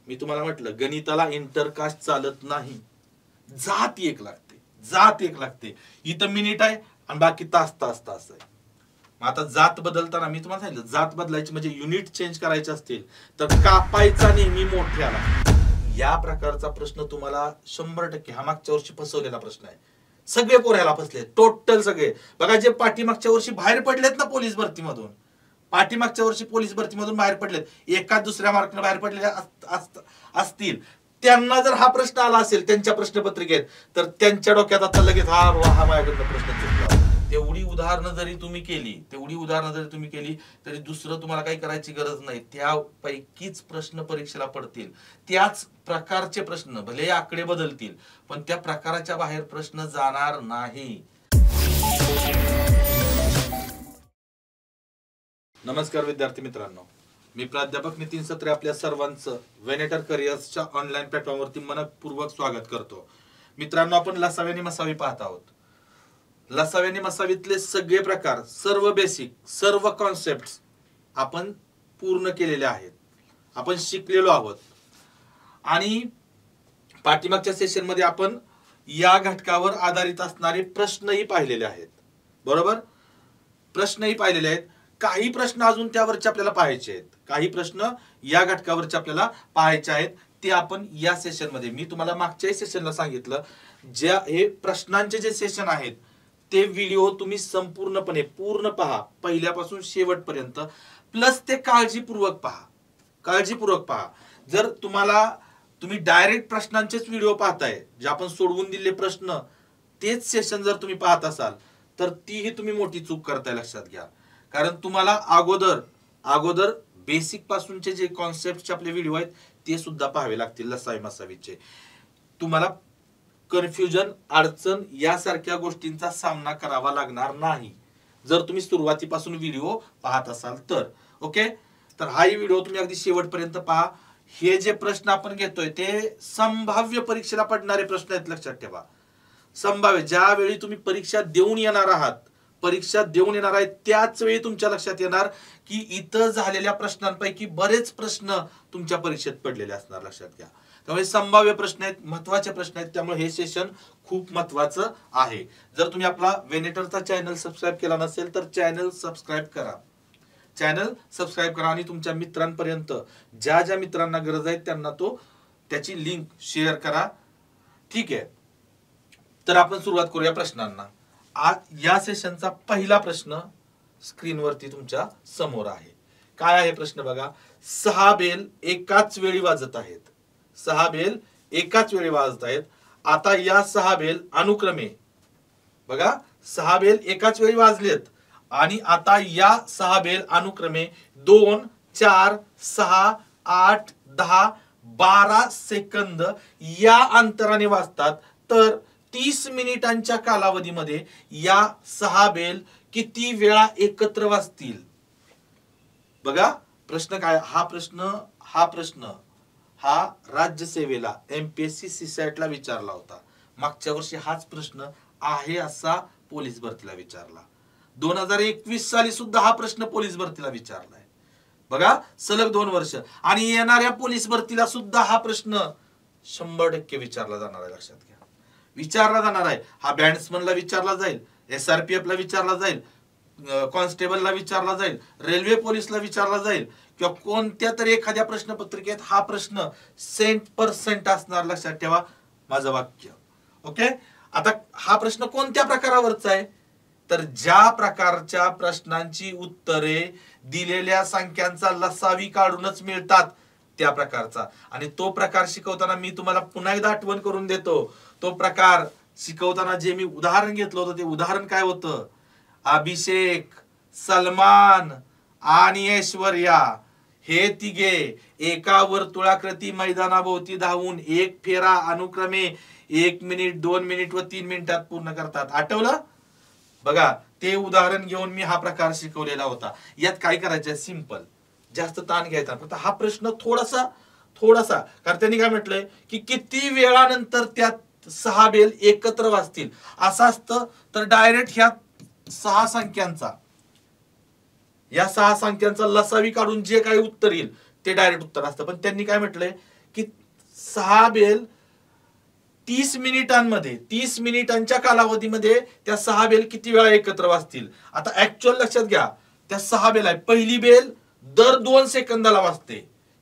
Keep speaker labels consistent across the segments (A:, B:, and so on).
A: मी तुम्हाला म्हटलं गणिताला इंटरकास्ट चालत नाही, जात एक लागते, जात एक लागते. इथं मिनिट आहे आणि बाकी तास तास तास आहे. आता जात बदलताना मी तुम्हाला सांगितलं, जात बदलायची म्हणजे युनिट चेंज करायचे असतील तर कापायचा नेहमी मोठ्याला. या प्रकारचा प्रश्न तुम्हाला 100%, हा मागच्या वर्षी फसवलेला प्रश्न आहे. सगळे पोऱ्याला फसले, टोटल सगळे. बघा जे पाठीमागच्या वर्षी बाहेर पडलेत ना पोलीस भरतीमधून, पाठीमागच्या वर्षी पोलीस भरतीमधून बाहेर पडलेत, एका दुसऱ्या मार्कने बाहेर पडलेले असतील, त्यांना जर हा प्रश्न आला असेल त्यांच्या प्रश्नपत्रिकेत, तर त्यांच्या डोक्यात आता लगेच हा माझ्याकडनं प्रश्न चुकला. तेवढी उदाहरणं जरी तुम्ही केली तरी दुसरं तुम्हाला काही करायची गरज नाही. त्यापैकीच प्रश्न परीक्षेला पडतील, त्याच प्रकारचे प्रश्न, भले आकडे बदलतील पण त्या प्रकाराच्या बाहेर प्रश्न जाणार नाही. नमस्कार विद्यार्थी मित्रांनो, मी प्राध्यापक नितीन सत्रे आपल्या सर्वांचं वेनेटर करिअर्सच्या ऑनलाईन प्लॅटफॉर्मवरती मनपूर्वक स्वागत करतो. मित्रांनो, आपण लसावी आणि मसावी पाहत आहोत. लसावी आणि मसावीतले सगळे प्रकार, सर्व बेसिक, सर्व कॉन्सेप्ट आपण पूर्ण केलेले आहेत, आपण शिकलेलो आहोत. आणि पाठीमागच्या सेशन मध्ये आपण या घटकावर आधारित असणारे प्रश्नही पाहिलेले आहेत. बरोबर, प्रश्नही पाहिलेले आहेत. काही प्रश्न अजून त्यावरचे आपल्याला पाहायचे आहेत, काही प्रश्न या घटकावरचे आपल्याला पाहायचे आहेत. ते आपण या सेशन मध्ये, मी तुम्हाला मागच्या सेशनला सांगितलं, ज्या हे प्रश्नांचे जे सेशन आहेत ते व्हिडिओ तुम्ही संपूर्णपणे पूर्ण पहा, पहिल्यापासून शेवटपर्यंत, प्लस ते काळजीपूर्वक पहा. जर तुम्ही डायरेक्ट प्रश्नांचेच व्हिडिओ पाहताय, जे आपण सोडवून दिलेले प्रश्न तेच सेशन जर तुम्ही पाहत असाल तर तीही तुम्ही मोठी चूक करताय, लक्षात घ्या. कारण तुम्हाला अगोदर बेसिक पासूनचे जे कॉन्सेप्टचे आपले व्हिडिओ आहेत ते सुद्धा पाहावे लागतील लसावी मसावीचे. तुम्हाला कन्फ्युजन, अडचण यासारख्या गोष्टींचा सामना करावा लागणार नाही जर तुम्ही सुरुवातीपासून व्हिडिओ पाहत असाल तर. ओके, तर हाही व्हिडिओ तुम्ही अगदी शेवटपर्यंत पहा. हे जे प्रश्न आपण घेतोय ते संभाव्य परीक्षेला पडणारे प्रश्न आहेत, लक्षात ठेवा. संभाव्य, ज्यावेळी तुम्ही परीक्षा देऊन येणार आहात त्याच वेळी तुमच्या लक्षात येणार की इथं झालेल्या प्रश्नांपैकी बरेच प्रश्न तुमच्या परीक्षेत पडलेले असणार, लक्षात घ्या. त्यामुळे संभाव्य प्रश्न आहेत, महत्वाचे प्रश्न आहेत, त्यामुळे हे सेशन खूप महत्वाचं आहे. जर तुम्ही आपला वेनेटरचा चॅनल सबस्क्राईब केला नसेल तर चॅनल सबस्क्राईब करा आणि तुमच्या मित्रांपर्यंत, ज्या मित्रांना गरज आहे त्यांना त्याची लिंक शेअर करा. ठीक आहे, तर आपण सुरुवात करूया प्रश्नांना. आज या सेशनचा पहिला प्रश्न स्क्रीनवरती तुमच्या समोर आहे. काय आहे प्रश्न बघा. 6 बेल एकाच वेळी वाजत आहेत. आता या 6 बेल अनुक्रमे, बघा 6 बेल एकाच वेळी वाजलेत आणि आता या 6 बेल अनुक्रमे 2, 4, 6, 8, 10, 12 सेकंद या अंतराने वाजतात. तर 30 मिनिटांच्या कालावधीमध्ये या 6 बेल किती वेळा एकत्र वाजतील? बघा प्रश्न काय. हा प्रश्न राज्यसेवेला एमपीएससी सीसॅटला विचारला होता. मागच्या वर्षी हाच प्रश्न आहे असा पोलीस भरतीला विचारला. 2021 साली सुद्धा हा प्रश्न पोलीस भरतीला विचारलाय. बघा सलग 2 वर्ष. आणि येणाऱ्या पोलीस भरतीला सुद्धा हा प्रश्न 100% विचारला जाणार आहे, लक्षात घ्या. विचारला जाणार आहे. हा बॅट्समनला विचारला जाईल, SRPF ला विचारला जाईल, कॉन्स्टेबलला विचारला जाईल, रेल्वे पोलीसला विचारला जाईल, किंवा कोणत्या तरी एखाद्या प्रश्नपत्रिकेत हा प्रश्न 100% असणार, लक्षात ठेवा माझं वाक्य. ओके, आता हा प्रश्न कोणत्या प्रकारावरचा आहे तर ज्या प्रकारच्या प्रश्नांची उत्तरे दिलेल्या संख्यांचा लसावी काढूनच मिळतात त्या प्रकारचा. आणि तो प्रकार शिकवताना मी तुम्हाला पुन्हा एकदा आठवण करून देतो. तो प्रकार शिकवताना जे मी उदाहरण घेतलं होतं ते उदाहरण काय होतं. अभिषेक, सलमान आणि ऐश्वर्या हे तिघे एका वर्तुळाकृती मैदानाभोवती धावून एक फेरा अनुक्रमे 1 मिनिट, 2 मिनिट व 3 मिनिटात पूर्ण करतात. आठवलं? बघा ते उदाहरण घेऊन मी हा प्रकार शिकवलेला होता. यात काय करायचं, सिंपल, जास्त ताण घ्यायचा. फक्त हा प्रश्न थोडासा कारण त्यांनी काय म्हटलंय की किती वेळानंतर त्यात 6 बेल एकत्र वाजतील असं असतं. तर डायरेक्ट ह्या 6 संख्यांचा लसावी काढून जे काही उत्तर येईल ते डायरेक्ट उत्तर असतं. पण त्यांनी काय म्हटलंय की 6 बेल 30 मिनिटांमध्ये 30 मिनिटांच्या कालावधीमध्ये त्या 6 बेल किती वेळा एकत्र वाजतील. आता ऍक्च्युअल लक्षात घ्या, त्या 6 बेल आहे. पहिली बेल दर 2 सेकंदाला वाजते.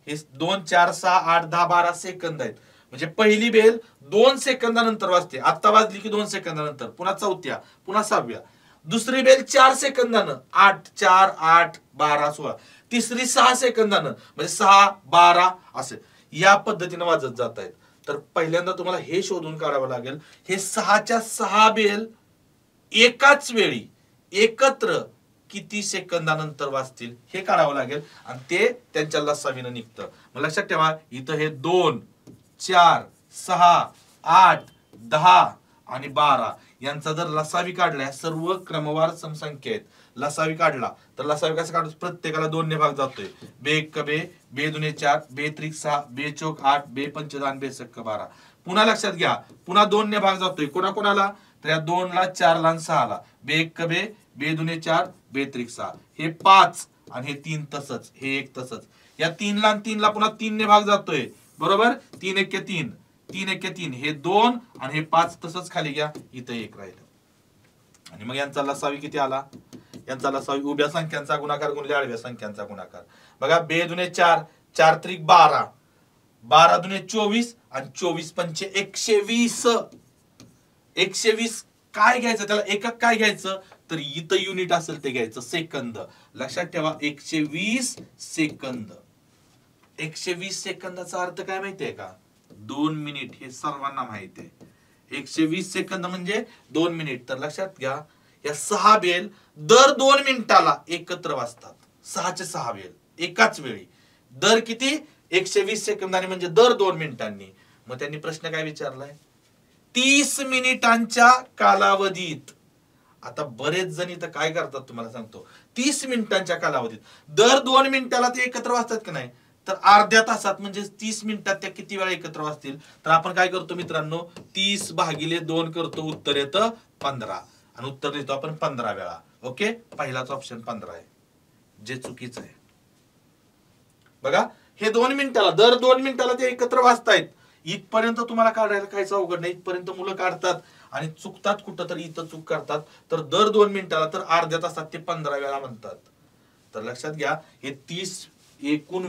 A: हे 2 4 6 8 10 12 सेकंद आहेत. म्हणजे पहिली बेल 2 सेकंदानंतर वाजते. आता वाजली की 2 सेकंदानंतर, पुन्हा चौथ्या, पुन्हा 6व्या. दुसरी बेल 4 सेकंदानं, 8 4 8 12 16. तिसरी 6 सेकंदानं, म्हणजे 6 12 असे या पद्धतीने वाजत जात आहेत. तर पहिल्यांदा तुम्हाला हे शोधून काढावं लागेल, हे 6च्या 6 बेल एकाच वेळी एकत्र किती सेकंदानंतर वाजतील हे काढावं लागेल, आणि ते त्यांच्या लसावीनं निघतं. मग लक्षात ठेवा, इथं हे 2 4 6 8 10 आणि 12 यांचा जर लसावी काढला, सर्व क्रमवार समसंख्या आहेत, लसावी काढला तर लसावी कसं काढतो, प्रत्येकाला 2 ने भाग जातोय. बे 1 बे, बे 2 4, बे 3 6, बे 4 8, बे 5 10, बे 6 12. पुन्हा लक्षात घ्या, पुन्हा 2 ने भाग जातोय कोणाकोणाला, तर या 2 ला 4 ला 6 ला. बे 1 बे, बे 2 4, बे 3 6. हे 5 आणि हे 3 तसंच, हे 1 तसंच. या 3 ला 3 ला पुन्हा 3 ने भाग जातोय, बरोबर. 3 1 3, 3 1 3, हे 2 आणि हे 5 तसंच खाली घ्या, इथं 1 राहिलं. आणि मग यांचा लसावी किती आला, यांचा लसावी उभ्या संख्यांचा गुणाकार गुणिले आडव्या संख्यांचा गुणाकार. बघा, बे 2 4, 4 3 12, 12 2 24 आणि 24 5 120. 120 काय घ्यायचं त्याला, एकक काय घ्यायचं, तर इथं युनिट असेल ते घ्यायचं, सेकंद. लक्षात ठेवा, 120 सेकंद. 120 सेकंदाचा अर्थ काय माहितीये का, 2 मिनिट. हे सर्वांना माहित आहे. 120 सेकंद म्हणजे 2 मिनिट. तर लक्षात घ्या, या 6 बेल दर 2 मिनिटाला एकत्र वाजतात. 6च्या 6 बेल एकाच वेळी दर किती, 120 सेकंदांनी, म्हणजे दर 2 मिनिटांनी. मग त्यांनी प्रश्न काय विचारलाय, 30 मिनिटांच्या कालावधीत. आता बरेच जण इथं काय करतात तुम्हाला सांगतो, 30 मिनिटांच्या कालावधीत दर 2 मिनिटाला ते एकत्र वाजतात की नाही, तर अर्ध्या तासात म्हणजे 30 मिनिटात त्या किती वेळा एकत्र वाजतील. तर आपण काय करतो मित्रांनो, 30 भागिले 2 करतो, उत्तर येतं 15 आणि उत्तर देतो आपण 15 वेळा. ओके, पहिलाच ऑप्शन 15 आहे, जे चुकीचं आहे. बघा, हे 2 मिनिटाला दर 2 मिनिटाला ते एकत्र वाजतायत. इथपर्यंत तुम्हाला काढायला काहीच अवघड नाही. इथपर्यंत मुलं काढतात आणि चुकतात कुठं, तर इथं चूक करतात. तर दर 2 मिनिटाला, तर अर्ध्या तासात ते 15 वेळा म्हणतात. तर लक्षात घ्या, हे 30 एकूण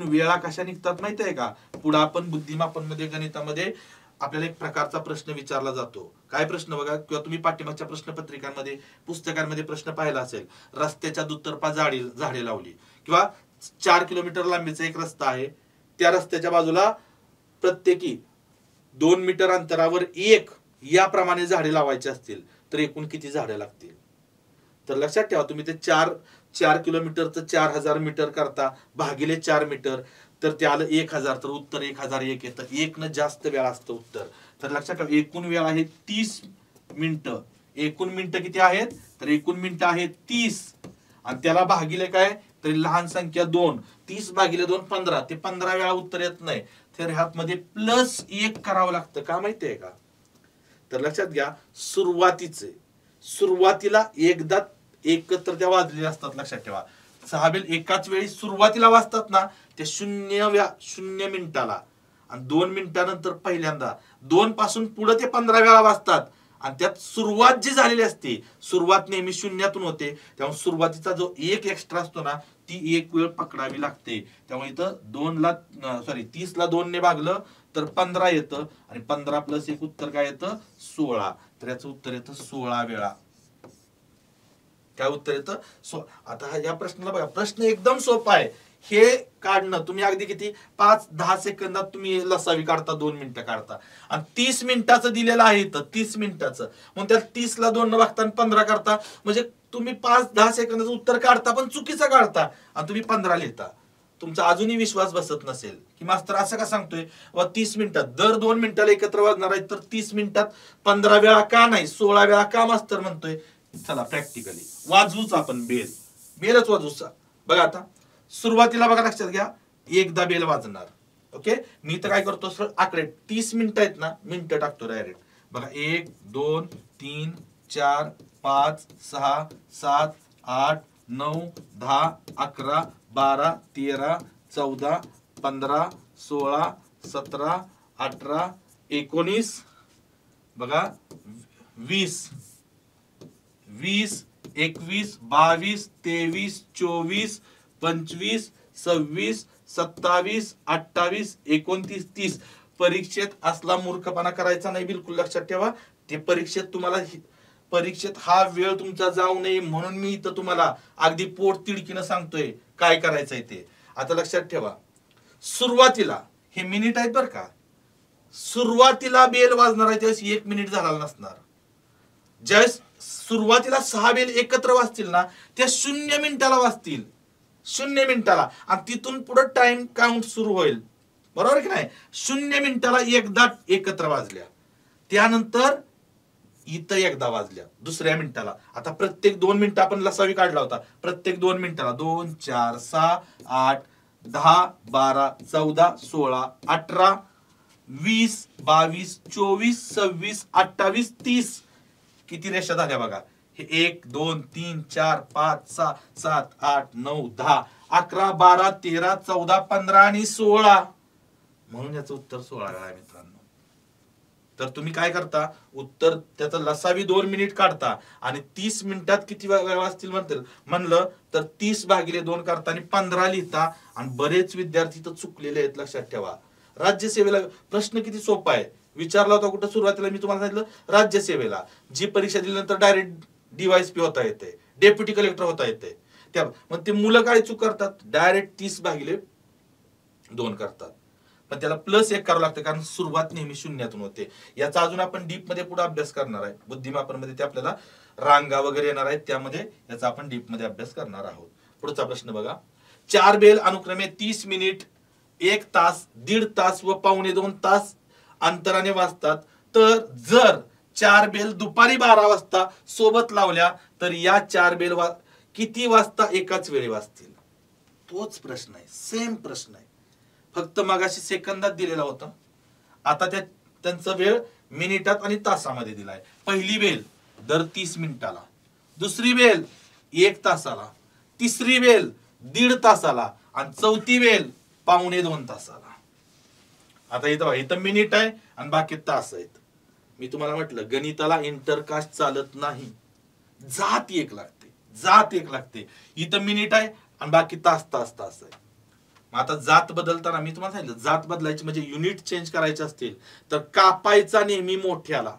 A: वेळा कशा निघतात माहिती आहे का. पुढे आपण बुद्धिमापन मध्ये, गणितामध्ये आपल्याला एक प्रकारचा प्रश्न विचारला जातो. काय प्रश्न बघा, किंवा तुम्ही पाठ्यमागच्या प्रश्नपत्रिकांमध्ये, पुस्तकांमध्ये प्रश्न पाहिला असेल. रस्त्याच्या दुतर्फा झाडे लावली, किंवा 4 किलोमीटर लांबीचा एक रस्ता आहे, त्या रस्त्याच्या बाजूला प्रत्येकी 2 मीटर अंतरावर 1 याप्रमाणे झाडे लावायची असतील, तर एकूण किती झाडे लागतील. तर लक्षात ठेवा, तुम्ही ते 4 किलोमीटरचं 4000 मीटर करता, भागिले 4 मीटर, तर ते आलं 1000. तर उत्तर 1001 येतं. 1 न जास्त वेळा असतं उत्तर. तर लक्षात ठेवा, एकूण वेळ आहे 30 मिनिटं. एकूण मिनिटं किती आहेत, तर एकूण मिनिटं आहेत 30, आणि त्याला भागिले काय, तरी लहान संख्या 2. 30 भागिले 2 15. ते 15 वेळा उत्तर येत नाही, तर ह्यात मध्ये +1 करावं लागतं. का माहितीये का, तर लक्षात घ्या, सुरुवातीला एकदा एकत्र त्या वाजलेल्या असतात. लक्षात ठेवा, 6 बेल एकाच वेळी सुरुवातीला वाजतात ना, ते 0 मिनिटाला, आणि 2 मिनिटानंतर पहिल्यांदा, 2 पासून पुढे ते 15 वेळा वाजतात. आणि त्यात सुरुवात जी झालेली असते, सुरुवात नेहमी 0तून होते, त्यामुळे सुरुवातीचा जो 1 एक्स्ट्रा असतो ना, ती 1 वेळ पकडावी लागते. त्यामुळे इथं 30 ला 2 ने भागलं तर 15 येतं, आणि 15 + 1 उत्तर काय येतं, 16. तर याचं उत्तर येतं 16 वेळा. काय उत्तर येतं, आता या प्रश्नाला बघा, प्रश्न एकदम सोपा आहे. हे काढणं तुम्ही अगदी किती 5-10 सेकंदात तुम्ही लसावी काढता, 2 मिनिटं काढता. आणि 30 मिनिटाचं दिलेलं आहे इथं, 30 मिनिटाचं, मग त्या 30 ला 2 न भागता 15 करता, म्हणजे तुम्ही 5-10 सेकंदाचं उत्तर काढता, पण चुकीचं काढता, आणि तुम्ही 15 लिहिता. तुमचा अजूनही विश्वास बसत नसेल की मास्तर असं का सांगतोय, व 30 मिनिटात दर 2 मिनिटाला एकत्र वाजणार आहे, तर 30 मिनिटात 15 वेळा का नाही, 16 वेळा का मास्तर म्हणतोय. चला प्रॅक्टिकली वाजवूच आपण, बेलच वाजवूच. बघा, आता सुरुवातीला बघा, लक्षात घ्या, एकदा बेल वाजणार. ओके, मी तर काय करतो, आकडे 30 मिनिटं आहेत ना, मिनिटं टाकतो डायरेक्ट. बघा, 1 2 3 4 5 6 7 8 9 10 11 12 13 14 15 16 17 18 19 बघा 20 20 21 22 23 24 25 26 27 28 29 30 परीक्षेत असला मूर्खपणा करायचा नाही, बिलकुल लक्षात ठेवा. ते परीक्षेत हा वेळ तुमचा जाऊ नये म्हणून मी इथं तुम्हाला अगदी पोट तिडकीनं सांगतोय काय करायचंय ते. आता लक्षात ठेवा, सुरुवातीला हे मिनिट आहेत बरं का, सुरुवातीला बेल वाजणार आहे त्यावेळेस 1 मिनिट झाला नसणार. ज्यावेळेस सुरुवातीला 6 बेल एकत्र वाजतील ना, त्या 0 मिनिटाला वाजतील, 0 मिनिटाला, आणि तिथून पुढे टाइम काउंट सुरू होईल, बरोबर की नाही. 0 मिनिटाला एकदा एकत्र वाजल्या, त्यानंतर इथं एकदा वाजल्या दुसऱ्या मिनिटाला. आता प्रत्येक 2 मिनिटं आपण लसावी काढला होता, प्रत्येक 2 मिनिटाला 2 4 6 8 10 12 14 16 18 20 22 24 26 28 30 किती रेषा झाल्या बघा. हे 1 2 3 4 5 6 7 8 9 10 11 12 13 14 15 आणि 16, म्हणून याचं उत्तर 16 वेळा आहे मित्रांनो. तर तुम्ही काय करता, उत्तर त्याचं लसावी 2 मिनिट काढता आणि 30 मिनिटात किती वेळ वाजतील म्हणलं तर 30 भागिले 2 करता आणि 15 लिहिता. आणि बरेच विद्यार्थी तर चुकलेले आहेत, लक्षात ठेवा. राज्यसेवेला प्रश्न किती सोपा आहे, विचारला होता कुठं सुरुवातीला मी तुम्हाला सांगितलं, राज्यसेवेला जी परीक्षा दिल्यानंतर डायरेक्ट DYSP होता येते, डेप्युटी कलेक्टर होता येते. त्या मग ते मुलं काय चूक करतात, डायरेक्ट 30 भागिले 2 करतात. पण त्याला +1 करावं लागतं, कारण सुरुवात नेहमी शून्यातून होते. याचा अजून आपण डीप मध्ये पुढे अभ्यास करणार आहे. बुद्धिमापन मध्ये ते आपल्याला रांगा वगैरे येणार आहेत, त्यामध्ये याचा आपण डीप मध्ये अभ्यास करणार आहोत. पुढचा प्रश्न बघा, 4 बेल अनुक्रमे 30 मिनिट 1 तास 1.5 तास व 1.25 तास अंतराने वाजतात. तर जर 4 बेल दुपारी 12 वाजता सोबत लावल्या तर या 4 बेल किती वाजता एकाच वेळी वाजतील. तोच प्रश्न आहे, सेम प्रश्न आहे, फक्त मगाशी सेकंदात दिलेला होता, आता त्यांचा वेळ मिनिटात आणि तासामध्ये दिलाय. पहिली बेल दर 30 मिनिटाला, दुसरी बेल 1 तासाला, तिसरी बेल 1.5 तासाला आणि चौथी बेल 1.25 तासाला. आता इथं मिनिट आहे आणि बाकी तास आहेत. मी तुम्हाला म्हटलं गणिताला इंटरकास्ट चालत नाही, जात एक लागते. इथं मिनिट आहे आणि बाकी तास आहे. आता जात बदलताना मी तुम्हाला सांगितलं, जात बदलायची म्हणजे युनिट चेंज करायचे असतील तर कापायचा नेहमी मोठ्याला.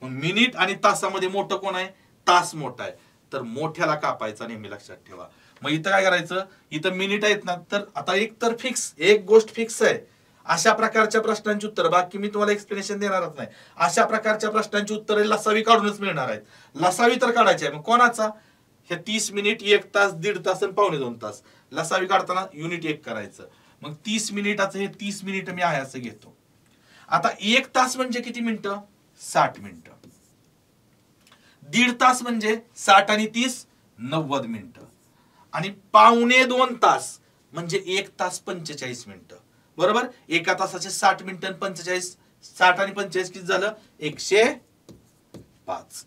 A: मिनिट आणि तासामध्ये मोठं कोण आहे, तास मोठा आहे, तर मोठ्याला कापायचा नेहमी, लक्षात ठेवा. मग इथं काय करायचं, इथं मिनिट आहेत ना, तर आता एक गोष्ट फिक्स आहे. अशा प्रकारच्या प्रश्नांची उत्तर, बाकी मी तुम्हाला एक्सप्लेनेशन देणारच नाही, अशा प्रकारच्या प्रश्नांची उत्तरे लसावी काढूनच मिळणार आहेत. लसावी तर काढायची आहे, मग कोणाचा, हे 30 मिनिट 1 तास 1.5 तास आणि 1.25 तास. लसावी काढताना युनिट 1 करायचं. मग 30 मिनिटाचं हे 30 मिनिट मी आहे असं घेतो. आता 1 तास म्हणजे किती मिनिटं, 60 मिनिटं. 1.5 तास म्हणजे 60 आणि 30 90 मिनिटं. आणि 1.25 तास म्हणजे 1 तास 45 मिनिटं, बरोबर. एका तासाचे 60 मिनिटं 45, 60 आणि 45 किती झालं, 105.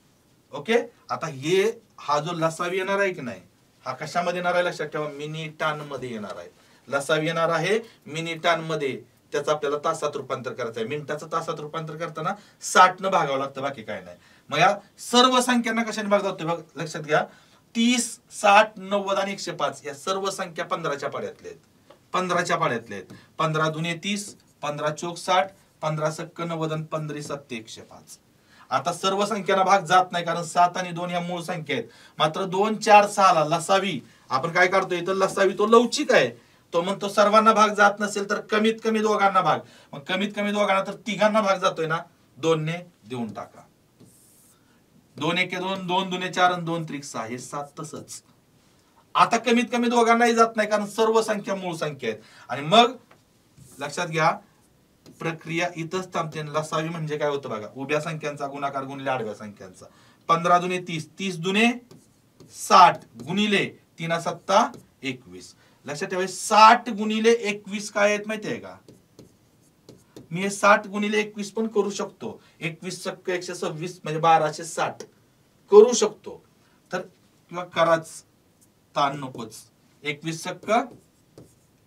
A: ओके. आता हा जो लसावी येणार आहे की नाही, हा कशामध्ये येणार आहे लक्षात ठेवा, मिनिटांमध्ये येणार आहे. लसावी येणार आहे मिनिटांमध्ये, त्याचं आपल्याला तासात रूपांतर करायचं आहे. मिनिटाचं तासात रूपांतर करताना 60 न भागावं लागतं, बाकी काय नाही. मग या सर्व संख्यांना कशाने भाग जातो बघ, लक्षात घ्या. 30 60 90 आणि 105 या सर्व संख्या 15च्या पाड्यातल्या आहेत, 15च्या पाड्यातल्या आहेत. 15 दुने 30, 15 चौक 60, 15 सक्क 90 आणि 15 सत्ते 105. आता सर्व संख्यांना भाग जात नाही, कारण 7 आणि 2 या मूळ संख्या आहेत. मात्र 2 4 6 ला लसावी आपण काय करतो, इथं लसावी तो लवचिक आहे, तो म्हणतो सर्वांना भाग जात नसेल तर कमीत कमी दोघांना भाग. मग कमीत कमी दोघांना तर तिघांना भाग जातोय ना, 2 ने देऊन टाका. 2 1 2, 2 दुने 4 आणि 2 त्रिक 6, हे 7 तसंच. आता कमीत कमी दोघांनाही जात नाही, कारण सर्व संख्या मूळ संख्या आहेत. आणि मग लक्षात घ्या, प्रक्रिया इथंच थांबते. लसावी म्हणजे काय होतं बघा, उभ्या संख्यांचा गुणाकार गुणिले आडव्या संख्यांचा. 15 दुने 30, 30 दुने 60 गुणिले 3 सत्ता 21. लक्षात ठेवा, 60 गुणिले 21 काय आहेत माहितीये का, मी हे 60 गुणिले 21 पण करू शकतो. 21 सक्क 126 म्हणजे 1260 करू शकतो. तर किंवा कराच ताण नकोच. 21 सक्क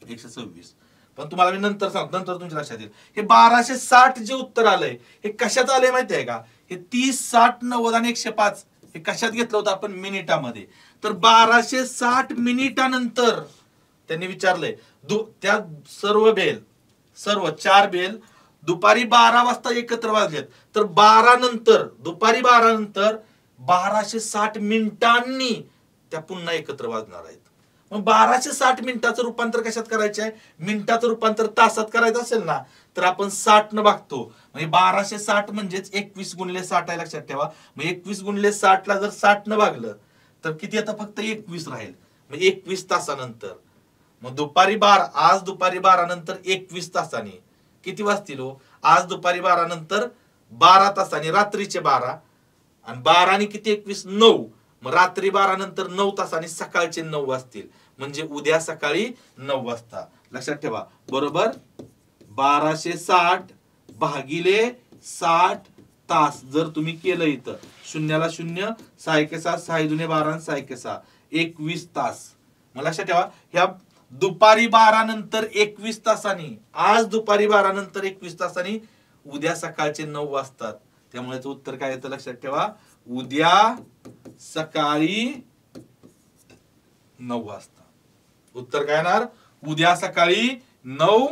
A: 126 पण तुम्हाला मी नंतर सांगतो, नंतर तुमच्या लक्षात येईल. हे 1260 जे उत्तर आलंय हे कशात आलंय माहितीये का? हे 30, 60, 90 आणि 105 हे कशात घेतलं होतं आपण? मिनिटामध्ये. तर 1260 मिनिटानंतर त्यांनी विचारलंय त्या सर्व 4 बेल दुपारी 12 वाजता एकत्र वाजलेत. तर 12 नंतर, दुपारी 12 नंतर 1260 मिनिटांनी त्या पुन्हा एकत्र वाजणार आहेत. मग 1260 मिनिटाचं रूपांतर कशात करायचं आहे? मिनिटाचं रूपांतर तासात करायचं असेल ना, तर आपण 60 न भागतो. म्हणजे 1260 म्हणजेच 21 गुणिले 60 आहे, लक्षात ठेवा. मग 21 गुणिले 60 ला जर 60 न भागलं तर किती आता? फक्त 21 राहील. मग 21 तासानंतर, मग दुपारी 12, आज दुपारी 12 नंतर 21 तासांनी किती वाजतील हो? आज दुपारी 12 नंतर 12 तासांनी, रात्रीचे 12, आणि 12 आणि किती? 21, 9. मग रात्री 12 नंतर 9 तासांनी सकाळचे 9 वाजतील. म्हणजे उद्या सकाळी 9 वाजता. लक्षात ठेवा. बरोबर 1260 भागिले 60 तास जर तुम्ही केलं इथं, शून्याला शून्य, 6 एके 6, 6 दुने 12, 6 एके 6, 21 तास. मग लक्षात ठेवा, ह्या दुपारी 12 नंतर 21 तासांनी, आज दुपारी 12 नंतर 21 तासांनी, उद्या सकाळचे 9 वाजतात. त्यामुळे उत्तर काय येतं? लक्षात ठेवा, उद्या सकाळी 9 वाजता. उत्तर काय येणार? उद्या सकाळी 9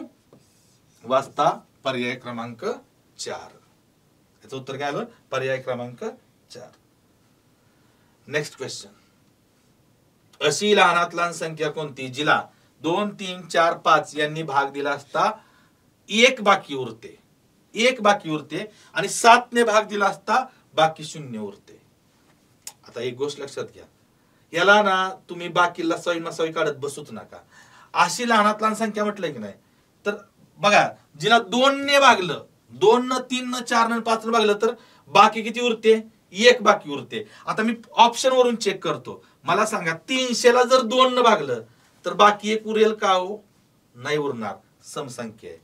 A: वाजता. पर्याय क्रमांक 4. याचं उत्तर काय आलं? पर्याय क्रमांक 4. Next question. अशी लहानात लहान संख्या कोणती जिला 2, 3, 4, 5 यांनी भाग दिला असता 1 बाकी उरते? 1 बाकी उरते. आणि 7 ने भाग दिला असता बाकी 0 उरते. आता एक गोष्ट लक्षात घ्या, याला ना तुम्ही बाकीला सॉई नसॉई काढत बसूच नका. अशी लहानात लहान संख्या म्हटलंय की नाही, तर बघा, जिला 2 ने भागलं, 2 न 3 न 4 न 5 न भागलं तर बाकी किती उरते? 1 बाकी उरते. आता मी ऑप्शन वरून चेक करतो. मला सांगा, 300 ला जर 2 न भागलं तर बाकी 1 उरेल का हो? नाही उरणार. समसंख्या आहे.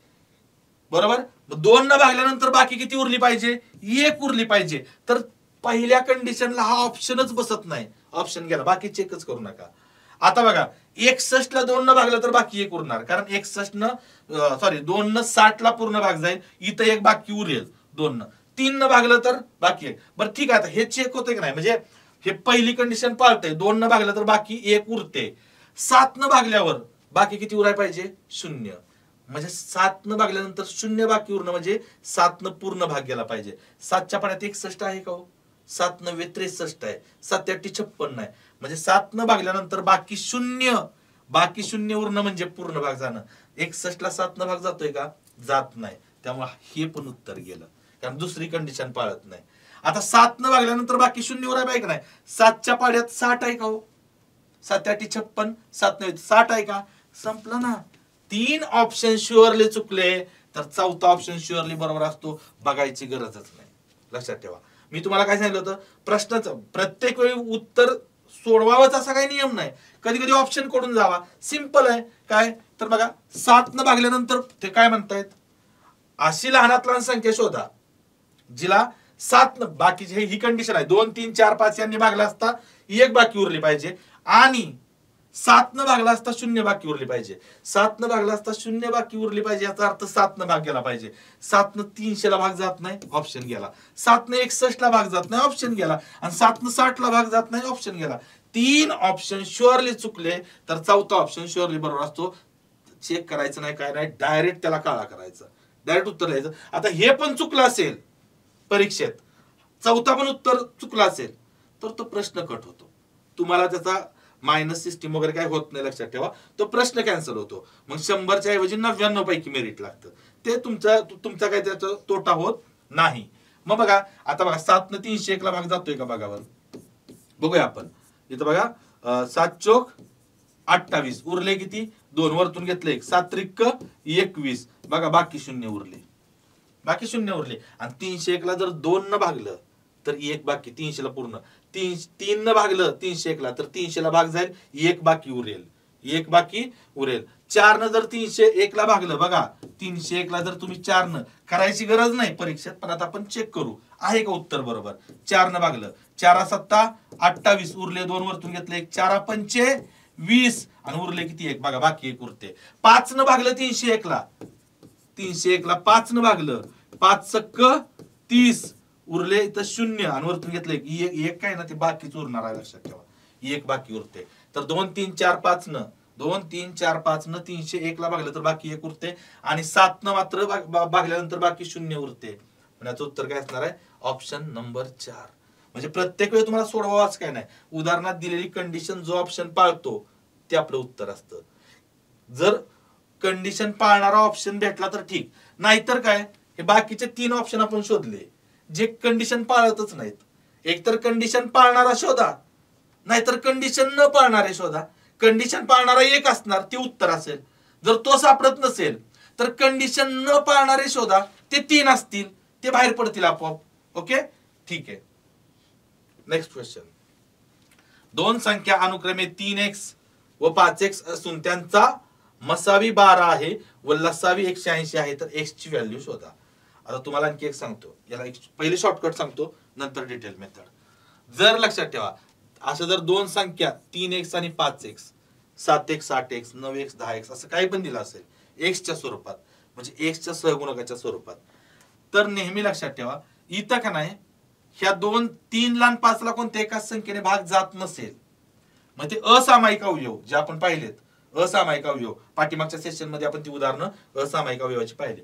A: बरोबर. 2 न भागल्यानंतर बाकी किती उरली पाहिजे? 1 उरली पाहिजे. तर पहिल्या कंडिशनला हा ऑप्शनच बसत नाही. ऑप्शन गेला, बाकी चेकच करू नका. आता बघा, 61 ला 2 न भागलं तर बाकी 1 उरणार, कारण 61 न 2 न 60 ला पूर्ण भाग जाईल. इथं 1 बाकी उरेल. 2 न 3 न भागलं तर बाकी 1. बरं ठीक आहे, हे चेक होतंय की नाही? म्हणजे हे पहिली कंडिशन पाळतंय. 2 न भागलं तर बाकी 1 उरते. 7 न भागल्यावर बाकी किती उराय पाहिजे? 0. म्हणजे 7 न भागल्यानंतर 0 बाकी उरणं म्हणजे 7 न पूर्ण भाग गेला पाहिजे. 7च्या पाड्यात 61 आहे का हो? 7 नव्वे 63 आहे. 7 8 56 आहे. म्हणजे 7 न भागल्यानंतर बाकी 0, बाकी 0 उरणं म्हणजे पूर्ण भाग जाणं. 61 ला 7 न भाग जातोय का? जात नाही. त्यामुळे हे पण उत्तर गेलं, कारण दुसरी कंडिशन पाळत नाही. आता 7 न भागल्यानंतर बाकी 0 उराय पाहिजे नाही. 7च्या पाड्यात 60 आहे का हो? 7 8 56, 7 9 60 आहे का? संपलं ना. 3 ऑप्शन शुअरली चुकले तर 4था ऑप्शन शुअरली बरोबर असतो. बघायची गरजच नाही. लक्षात ठेवा, मी तुम्हाला काय सांगितलं होतं? प्रश्नाचं प्रत्येक वेळी उत्तर सोडवावंच असा काही नियम नाही. कधी कधी ऑप्शन कडून जावा. सिंपल आहे. काय तर बघा, 7 न भागल्यानंतर ते काय म्हणतायत? अशी लहानात लहान संख्या शोधा जिला 7 न, बाकीची ही कंडिशन आहे. 2 3 4 5 यांनी भागला असता 1 बाकी उरली पाहिजे, आणि 7 न भागला असता 0 बाकी उरली पाहिजे. 7 न भागला असता 0 बाकी उरली पाहिजे, याचा अर्थ 7 न भाग गेला पाहिजे. 7 न 300 ला भाग जात नाही, ऑप्शन गेला. 7 न 61 ला भाग जात नाही, ऑप्शन गेला. आणि 7 न 60 ला भाग जात नाही, ऑप्शन गेला. 3 ऑप्शन शुअरली चुकले तर 4था ऑप्शन शुअरली बरोबर असतो. चेक करायचं नाही, काय नाही, डायरेक्ट त्याला काळा करायचं, डायरेक्ट उत्तर लिहायचं. आता हे पण चुकलं असेल परीक्षेत, 4था पण उत्तर चुकलं असेल तर तो प्रश्न कट होतो. तुम्हाला त्याचा मायनस सिस्टीम वगैरे काय होत नाही. लक्षात ठेवा, तो प्रश्न कॅन्सल होतो. मग 100च्या ऐवजी 99 पैकी मेरिट लागतं. ते तुमचा काय त्याचा तोटा होत नाही. मग बघा, आता बघा, 7 न 301 ला भाग जातोय का बघावर, बघूया आपण. इथं बघा, 7 चोक 28 उरले किती? 2 वरतून घेतले 1, 7 त्रिक 21. बघा, बाकी 0 उरले, बाकी 0 उरले. आणि 301 ला जर 2 न भागलं तर 1 बाकी, 300 ला पूर्ण. 3 न भागलं 301 ला तर 300 ला भाग जाईल, 1 बाकी उरेल, 1 बाकी उरेल. 4 न जर 301 ला भागलं, बघा 301 ला जर तुम्ही 4 न, करायची गरज नाही परीक्षेत, पण आता आपण चेक करू आहे का उत्तर बरोबर. 4 न भागलं, 4 7 28 उरले, 2 वरतून घेतले 1, 4 5 20 आणि उरले किती एक बघा, बाकी एक उरते. 5 न भागलं 301 ला, 301 ला 5 न भागलं, 5 सक्क 30, उरले तर 0 आणि वरतून घेतलं एक काय ना ते बाकीच उरणार आहे, लक्षात ठेवा. एक बाकी उरते. तर 2 3 4 5 न 2 3 4 5 न 301 ला भागलं तर बाकी एक उरते आणि 7 न मात्र भागल्यानंतर बाकी 0 उरते. याचं उत्तर काय असणार आहे? Option number 4. म्हणजे प्रत्येक वेळी तुम्हाला सोडवाच काय नाही, उदाहरणात दिलेली कंडिशन जो ऑप्शन पाळतो ते आपलं उत्तर असतं. जर कंडिशन पाळणारा ऑप्शन भेटला तर ठीक, नाहीतर काय, हे बाकीचे 3 ऑप्शन आपण शोधले जे कंडिशन पाळतच नाहीत. एकतर कंडिशन पाळणारा शोधा, नाहीतर कंडिशन न पाळणारे शोधा. कंडिशन पाळणारा एक असणार, ते उत्तर असेल. जर तो सापडत नसेल तर कंडिशन न पाळणारे शोधा, ते 3 असतील, ते बाहेर पडतील आपोआप. ओके, ठीक आहे. Next question. 2 संख्या अनुक्रमे 3x व 5x असून त्यांचा मसावी 12 आहे व लसावी 180 आहे, तर x ची व्हॅल्यू शोधा. आता तुम्हाला आणखी एक सांगतो, याला पहिले शॉर्टकट सांगतो, नंतर डिटेल मेथड. जर लक्षात ठेवा, असं जर 2 संख्या 3x आणि 5x, 7x 8x 9x 10x असं काही पण दिलं असेल x च्या स्वरूपात, म्हणजे x च्या सहगुणकाच्या स्वरूपात, तर नेहमी लक्षात ठेवा इथं का नाही, ह्या 2 3 ला 5 ला कोणत्या एकाच संख्येने भाग जात नसेल, मग ते असामायिक अवयव जे आपण पाहिलेत, असामायिक अवयव पाठीमागच्या सेशन मध्ये आपण ती उदाहरणं असामायिक अवयवाची पाहिले.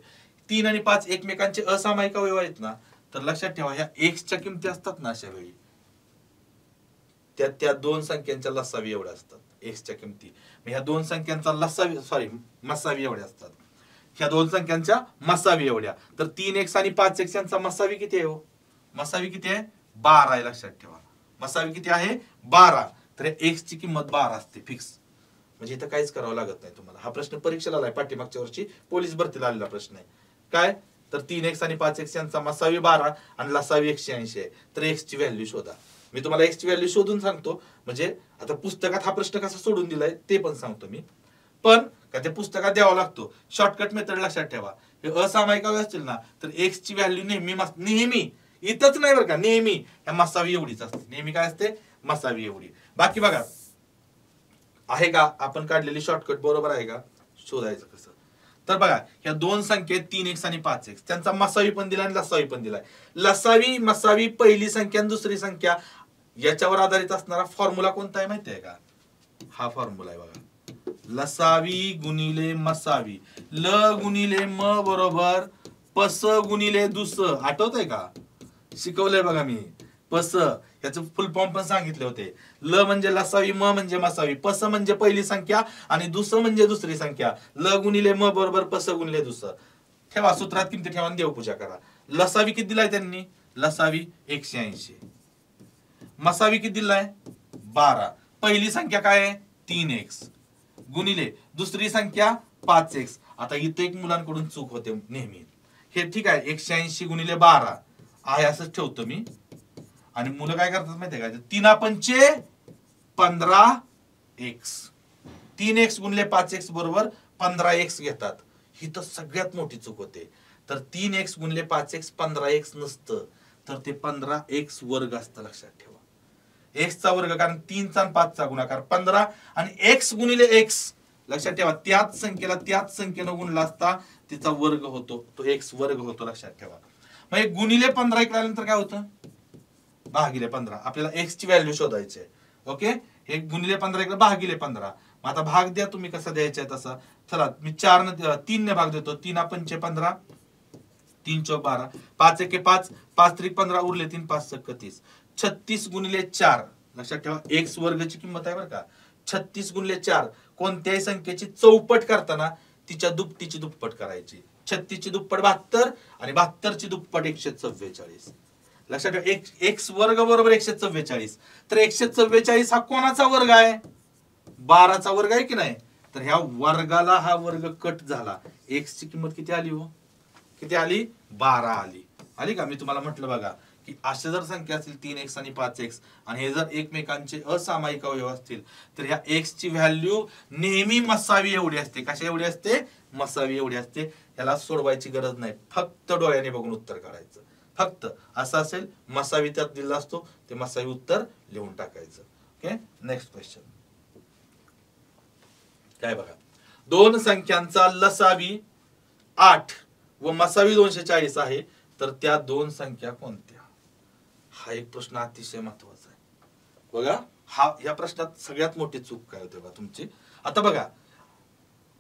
A: 3 आणि 5 एकमेकांचे असामायिक अवयव आहेत ना, तर लक्षात ठेवा ह्या x च्या किमती असतात ना, अशा वेळी त्या 2 संख्यांच्या लसावी एवढ्या असतात. x च्या किमती ह्या 2 संख्यांचा लसावी मसावी एवढ्या असतात. ह्या 2 संख्यांच्या मसावी एवढ्या, तर 3x आणि 5x यांचा मसावी किती आहे हो? मसावी किती आहे? 12 आहे. लक्षात ठेवा मसावी किती आहे? 12. तर x ची किंमत 12 असते फिक्स. म्हणजे इथं काहीच करावं लागत नाही तुम्हाला. हा प्रश्न परीक्षेला आलाय, पाठीमागच्या वर्षी पोलीस भरतीला आलेला प्रश्न आहे. काय तर 3x आणि 5x यांचा मसावी 12 आणि लसावी 180 आहे, तर x ची व्हॅल्यू शोधा. मी तुम्हाला x ची व्हॅल्यू शोधून सांगतो, म्हणजे आता पुस्तकात हा प्रश्न कसा सोडून दिलाय ते पण सांगतो मी, पण का ते पुस्तकात द्यावा लागतो. शॉर्टकट मेथड लक्षात ठेवा. हे असामायिक अवयव असतील ना, तर x ची व्हॅल्यू नेहमी इथंच नाही बरं का, नेहमी ह्या मसावी एवढीच असते. नेहमी काय असते? मसावी एवढी. बाकी बघा आहे का आपण काढलेली शॉर्टकट बरोबर आहे का, शोधायचं कसं. तर बघा ह्या 2 संख्या 3x आणि 5x त्यांचा मसावी पण दिलाय आणि लसावी पण दिलाय. लसावी मसावी पहिली संख्या आणि दुसरी संख्या याच्यावर आधारित असणारा फॉर्म्युला कोणता आहे माहिती आहे का? हा फॉर्म्युला आहे बघा, लसावी गुणिले मसावी, ल गुणिले म बरोबर पस गुणिले दुस. आठवतंय का? शिकवलंय बघा मी. पस याचं फुल फॉर्म पण सांगितले होते. ल म्हणजे लसावी, म म्हणजे मसावी, पस म्हणजे पहिली संख्या आणि दुस म्हणजे दुसरी संख्या. ल गुणिले म बरोबर पस गुणिले दुस. ठेवा सूत्रात किमती ठेवा, देवपूजा करा. लसावी किती दिलाय त्यांनी? लसावी 180. मसावी किती दिलाय? 12. पहिली संख्या काय आहे? 3x गुणिले दुसरी संख्या 5x. आता इथे एक मुलांकडून चूक होते नेहमी. हे ठीक आहे 180 गुणिले 12 आहे असंच ठेवतो मी, आणि मुलं काय करतात माहितीये का, 3 पंचे 15x, 3x गुणिले 5x बरोबर 15x घेतात. ही तर सगळ्यात मोठी चूक होते. तर 3x गुणिले 5x 15x नसतं, तर ते 15x वर्ग असतं. लक्षात ठेवा x चा वर्ग, कारण 3 चा आणि 5 चा गुणाकार 15 आणि x गुणिले x. लक्षात ठेवा त्याच संख्येनं गुणला असता तिचा वर्ग होतो, तो x वर्ग होतो. लक्षात ठेवा. मग गुणिले 15 केल्यानंतर काय होतं? भागिले 15. आपल्याला x ची व्हॅल्यू शोधायची आहे. ओके, हे गुणिले 15 इकडे भागिले 15. मग आता भाग द्या तुम्ही कसा द्यायचा आहे तसा. चला मी 3 ने भाग देतो. 3 पंचे 15, 3 चौक 12, 5 एके 5, 5 त्रिक 15, उरले 3, 5 सक्क 30. 36 गुणिले 4. लक्षात ठेवा x वर्गची किंमत आहे बरं का. 36 गुणिले 4 कोणत्याही संख्येची चौपट करताना तिच्या दुपटीची दुप्पट करायची. 36 ची दुप्पट 72 आणि 72 ची दुप्पट 144. लक्षात ठेवा x वर्ग बरोबर 144. तर 144 हा कोणाचा वर्ग आहे? 12 चा वर्ग आहे की नाही. तर ह्या वर्गाला हा वर्ग कट झाला. x ची किंमत किती आली हो? किती आली? 12 आली का. मी तुम्हाला म्हटलं बघा की अशा जर संख्या असतील 3x आणि 5x आणि हे जर एकमेकांचे असामायिक अवयव असतील, तर ह्या x ची व्हॅल्यू नेहमी मसावी एवढी असते. कशा एवढी असते? मसावी एवढी असते. याला सोडवायची गरज नाही, फक्त डोळ्याने बघून उत्तर काढायचं. फक्त असं असेल मसावी त्यात दिला असतो, ते मसावी उत्तर लिहून टाकायचं. Okay, next question. काय बघा, दोन संख्यांचा लसावी 8 व मसावी 240 आहे, तर त्या दोन संख्या कोणत्या? हा एक प्रश्न अतिशय महत्वाचा आहे बघा. या प्रश्नात सगळ्यात मोठी चूक काय होते बघा तुमची. आता बघा,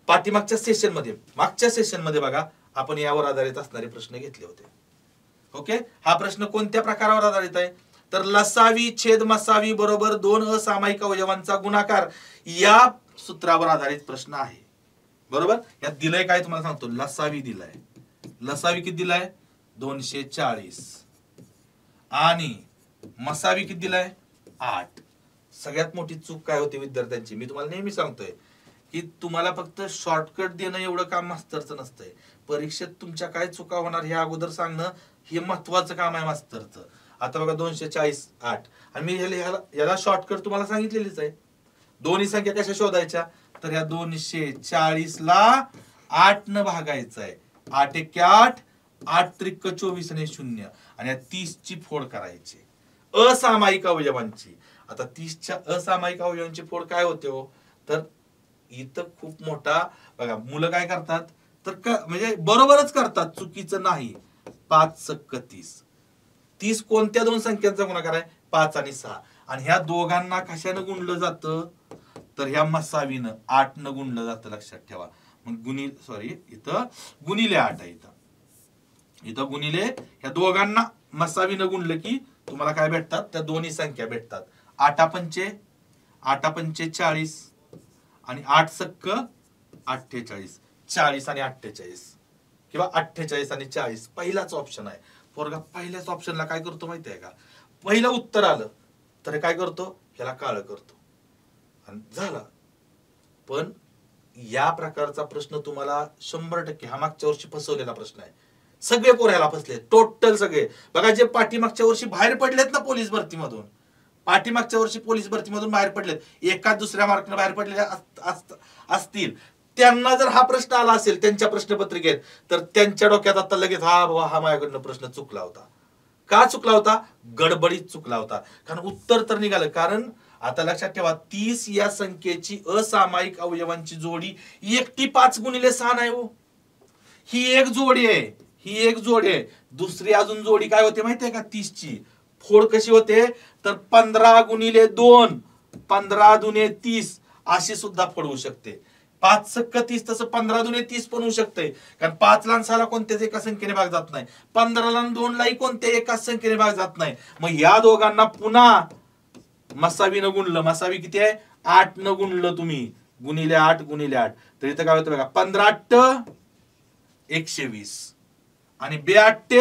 A: मागच्या सेशन मध्ये बघा आपण यावर आधारित असणारे प्रश्न घेतले होते. ओके, हा प्रश्न कोणत्या प्रकारावर आधारित आहे? तर लसावी छेद मसावी बरोबर दोन असामायिक अवयवांचा गुणाकार या सूत्रावर आधारित प्रश्न आहे. बरोबर, यात दिलंय काय तुम्हाला सांगतो. लसावी दिलाय, लसावी किती दिलाय 240 आणि मसावी किती दिलाय 8. सगळ्यात मोठी चूक काय होती विद्यार्थ्यांची, मी तुम्हाला नेहमी सांगतोय की तुम्हाला फक्त शॉर्टकट देणं एवढं काम मास्तरचं नसतंय. परीक्षेत तुमच्या काय चुका होणार हे अगोदर सांगणं हे महत्वाचं काम आहे मास्तरचं. आता बघा 240 8 आणि मी याला शॉर्टकट तुम्हाला सांगितलेलीच आहे. दोन्ही संख्या कशा शोधायच्या, तर या 240 ला 8 न भागायचं आहे. 8 1 8, 8 त्रिक 24 आणि 0 आणि या 30 ची फोड करायची असामायिक अवयवांची. आता 30 च्या असामायिक अवयवांची फोड काय होते हो, तर इथं खूप मोठा बघा मुलं काय करतात तर म्हणजे बरोबरच करतात, चुकीचं नाही. 5 सक्क 30, 30 कोणत्या दोन संख्यांचा गुणाकार आहे 5 आणि 6 आणि ह्या दोघांना कशानं गुणलं जातं, तर ह्या मसावीनं 8 न गुणलं जातं, लक्षात ठेवा. मग इथं गुणिले 8 आहे, इथं गुणिले ह्या दोघांना मसावीनं गुणलं की तुम्हाला काय भेटतात, त्या दोन्ही संख्या भेटतात. 8 पंचे 40 आणि 8 सक्क 48, 40 आणि 48 किंवा 48 आणि 40 पहिलाच ऑप्शन आहे. पोरगा पहिल्याच ऑप्शनला काय करतो माहिती आहे का, पहिलं उत्तर आलं तर काय करतो, ह्याला काळं करतो आणि झाला. पण या प्रकारचा प्रश्न तुम्हाला 100% हा मागच्या वर्षी फसवलेला प्रश्न आहे. सगळे पोरं ह्याला फसले, टोटल सगळे. बघा जे पाठीमागच्या वर्षी बाहेर पडलेत ना पोलीस भरतीमधून, पाठीमागच्या वर्षी पोलीस भरतीमधून बाहेर पडलेत, एका दुसऱ्या मार्कने बाहेर पडलेले असतील, त्यांना जर हा प्रश्न आला असेल त्यांच्या प्रश्नपत्रिकेत, तर त्यांच्या डोक्यात आता लगेच हा बाबा हा माझ्याकडनं प्रश्न चुकला होता. का चुकला होता, गडबडीत चुकला होता, कारण उत्तर तर निघालं. कारण आता लक्षात ठेवा 30 या संख्येची असामायिक अवयवांची जोडी एकटी 5 गुणिले 6 नाही हो, ही एक जोडी आहे, ही एक जोडी आहे. दुसरी अजून जोडी काय होते माहितीये का, 30 ची फोड कशी होते, तर 15 गुणिले 2, 15 दुने 30 अशी सुद्धा फोड होऊ शकते. 5 सक्क 30 तसं 15 दुने 30 पण होऊ शकते, कारण 5 ला 6 ला कोणत्याच एका संख्येने भाग जात नाही, 15 ला 2 लाही कोणत्या एकाच संख्येने भाग जात नाही. मग या दोघांना पुन्हा मसावीनं गुणलं, मसावी किती आहे 8 न गुणलं तुम्ही, गुणिले 8 गुणिले 8, तर इथं काय होतं बघा 15 8 120 आणि 2 8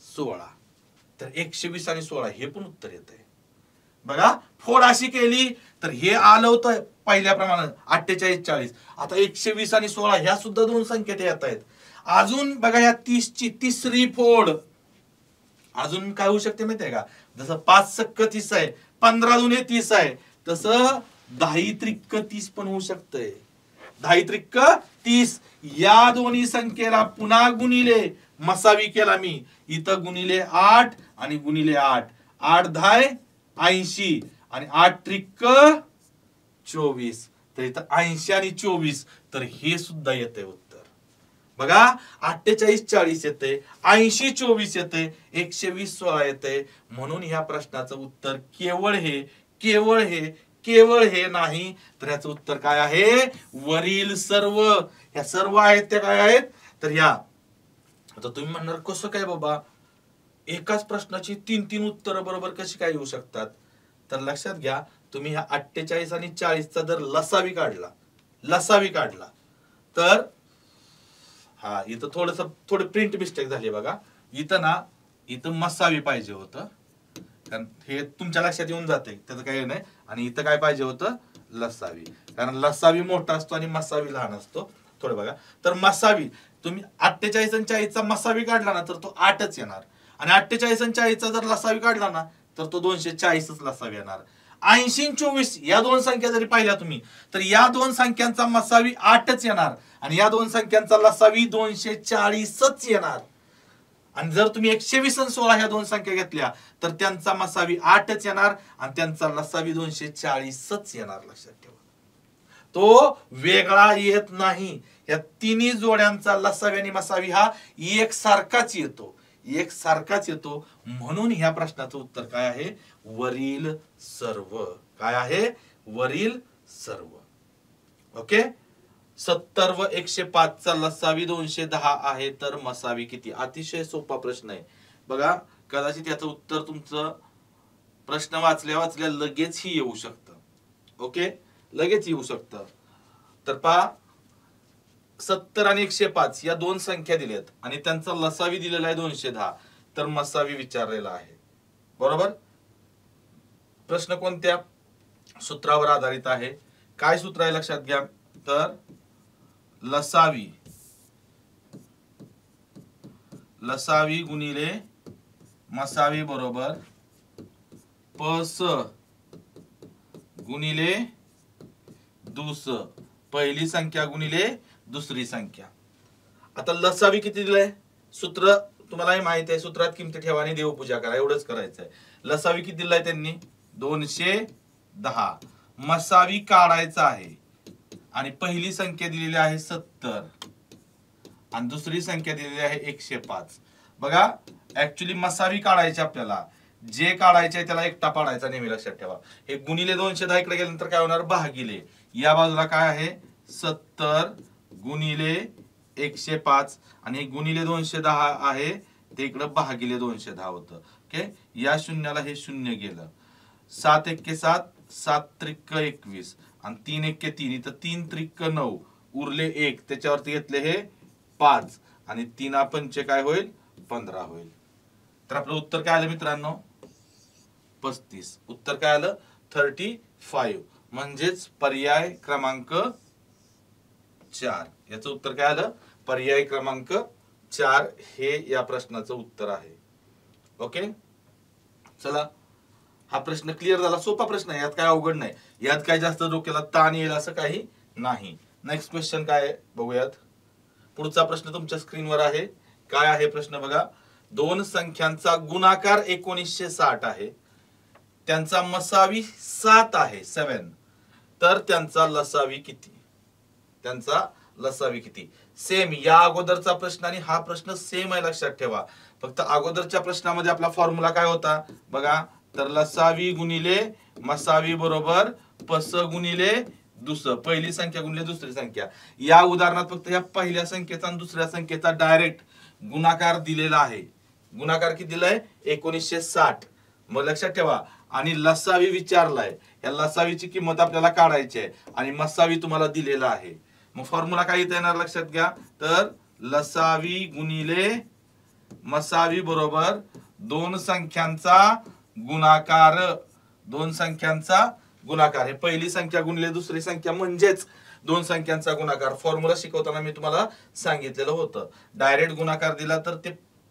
A: 16, तर 120 आणि 16 हे पण उत्तर येत आहे. बघा फोड अशी केली तर हे आलं होतं पहिल्याप्रमाणे 48 40. आता 120 आणि 16 ह्या सुद्धा दोन संख्या येत आहेत. अजून बघा या 30 ची तिसरी फोड अजून काय होऊ शकते माहितीये का, जसं 5 सक्क 30 आहे, 15 दुने 30 आहे, तसं 10 त्रिक 30 पण होऊ शकतंय. 10 त्रिक 30 या दोन्ही संख्येला पुन्हा गुणिले मसावी केला मी, इथं गुणिले 8 आणि गुणिले 8, 8 10 80 आणि 8 त्रिक 24, तर इथं 80 आणि 24, तर हे सुद्धा येते उत्तर. बघा 48 40 येते, 80 24 येते, 120 16 येते. म्हणून ह्या प्रश्नाचं उत्तर केवळ हे, केवळ हे, केवळ हे नाही, तर याचं उत्तर काय आहे, वरील सर्व. ह्या सर्व आहेत त्या काय आहेत, तर ह्या. आता तुम्ही म्हणणार कसं काय बाबा, एकाच प्रश्नाची 3 उत्तर बरोबर कशी काय येऊ शकतात, तर लक्षात घ्या तुम्ही ह्या 48 आणि 40 चा जर लसावी काढला तर हा इथं थोडं प्रिंट मिस्टेक झाली बघा. इथं ना इथं मसावी पाहिजे होतं, कारण हे तुमच्या लक्षात येऊन जाते त्याचं काही नाही, आणि इथं काय पाहिजे होतं लसावी, कारण लसावी मोठा असतो आणि मसावी लहान असतो. थोडं बघा, तर मसावी तुम्ही 48 आणि 40 चा मसावी काढला ना तर तो 8च येणार, आणि 48 आणि 40 चा जर लसावी काढला ना तर तो 240च लसावी येणार. 80 आणि 24 या दोन संख्या जरी पाहिल्या तुम्ही, तर या दोन संख्यांचा मसावी 8च येणार आणि या दोन संख्यांचा लसावी 240च येणार. आणि जर तुम्ही 120 आणि 16 ह्या दोन संख्या घेतल्या तर त्यांचा मसावी 8च येणार आणि त्यांचा लसावी 240च येणार, लक्षात ठेवा. तो वेगळा येत नाही. या तिन्ही जोड्यांचा लसावी आणि मसावी हा एकसारखाच येतो, एकसारखाच येतो. म्हणून ह्या प्रश्नाचं उत्तर काय आहे? वरील सर्व. काय आहे? वरील सर्व. ओके. 70 व 105 चा लसावी 210 आहे तर मसावी किती? अतिशय सोपा प्रश्न आहे बघा. कदाचित याचं उत्तर तुमचं प्रश्न वाचल्या वाचल्या लगेच ही येऊ शकतं. ओके, लगेच येऊ शकतं. तर पहा, 70 आणि 105 या दोन संख्या दिल्यात आणि त्यांचा लसावी दिलेला आहे 210, तर मसावी विचारलेला आहे. बरोबर. प्रश्न कोणत्या सूत्रावर आधारित आहे? काय सूत्र आहे लक्षात घ्या. तर लसावी लसावी गुणिले मसावी बरोबर पस गुणिले दुस, पहिली संख्या गुणिले दुसरी संख्या. आता लसावी किती दिलाय? सूत्र तुम्हाला माहिती आहे, सूत्रात किमती ठेवा आणि देवपूजा करा, एवढंच करायचं आहे. लसावी किती दिलाय त्यांनी? 210. मसावी काढायचा आहे आणि पहिली संख्या दिलेली आहे 70 आणि दुसरी संख्या दिलेली आहे 105. बघा, ऍक्च्युली मसावी काढायची आपल्याला, जे काढायचे आहे त्याला एकटा पाडायचा, नेहमी लक्षात ठेवा. हे गुणिले 210 इकडे गेल्यानंतर काय होणार? भागिले. या बाजूला काय आहे? 70 गुणिले 105 आणि हे गुणिले 210 आहे, ते इकडे भागिले 210 होतं. ओके, या शून्याला हे शून्य गेलं. 7 एक्के 7, 7 त्रिक 21 आणि 3 एक्के 3, इथं 3 त्रिक 9, उरले 1, त्याच्यावरती घेतले हे 5 आणि 3 पंचे काय होईल? 15 होईल. तर आपलं उत्तर काय आलं मित्रांनो? 35. उत्तर काय आलं? 35. म्हणजेच पर्याय क्रमांक 4. याचं उत्तर काय आलं? पर्याय क्रमांक 4 हे या प्रश्नाचं उत्तर आहे. ओके, चला, हा प्रश्न क्लिअर झाला. सोपा प्रश्न आहे, यात काय अवघड नाही, यात काय जास्त डोक्याला ताण येईल असं काही नाही. नेक्स्ट क्वेश्चन काय आहे बघूयात. पुढचा प्रश्न तुमच्या स्क्रीनवर आहे. काय आहे प्रश्न बघा. दोन संख्यांचा गुणाकार 1960 आहे, त्यांचा मसावी 7 आहे, 7, तर त्यांचा लसावी किती? त्यांचा लसावी किती? सेम या अगोदरचा प्रश्न आणि हा प्रश्न सेम आहे, लक्षात ठेवा. फक्त अगोदरच्या प्रश्नामध्ये आपला फॉर्म्युला काय होता बघा. तर लसावी गुणिले मसावी बरोबर पस गुणिले दुस, पहिली संख्या गुणिले दुसरी संख्या. या उदाहरणात फक्त या पहिल्या संख्येचा आणि दुसऱ्या संख्येचा डायरेक्ट गुणाकार दिलेला आहे. गुणाकार किती दिलाय? 1960. मग लक्षात ठेवा. आणि लसावी विचारलाय, या लसावीची किंमत आपल्याला काढायची आहे आणि मसावी तुम्हाला दिलेला आहे. मग फॉर्म्युला काय इथे येणार लक्षात घ्या. तर लसावी गुणिले मसावी बरोबर दोन संख्यांचा गुणाकार, दोन संख्यांचा गुणाकार. हे पहिली संख्या गुणिले दुसरी संख्या म्हणजेच दोन संख्यांचा गुणाकार. फॉर्म्युला शिकवताना मी तुम्हाला सांगितलेलं होतं. डायरेक्ट गुणाकार दिला तर ते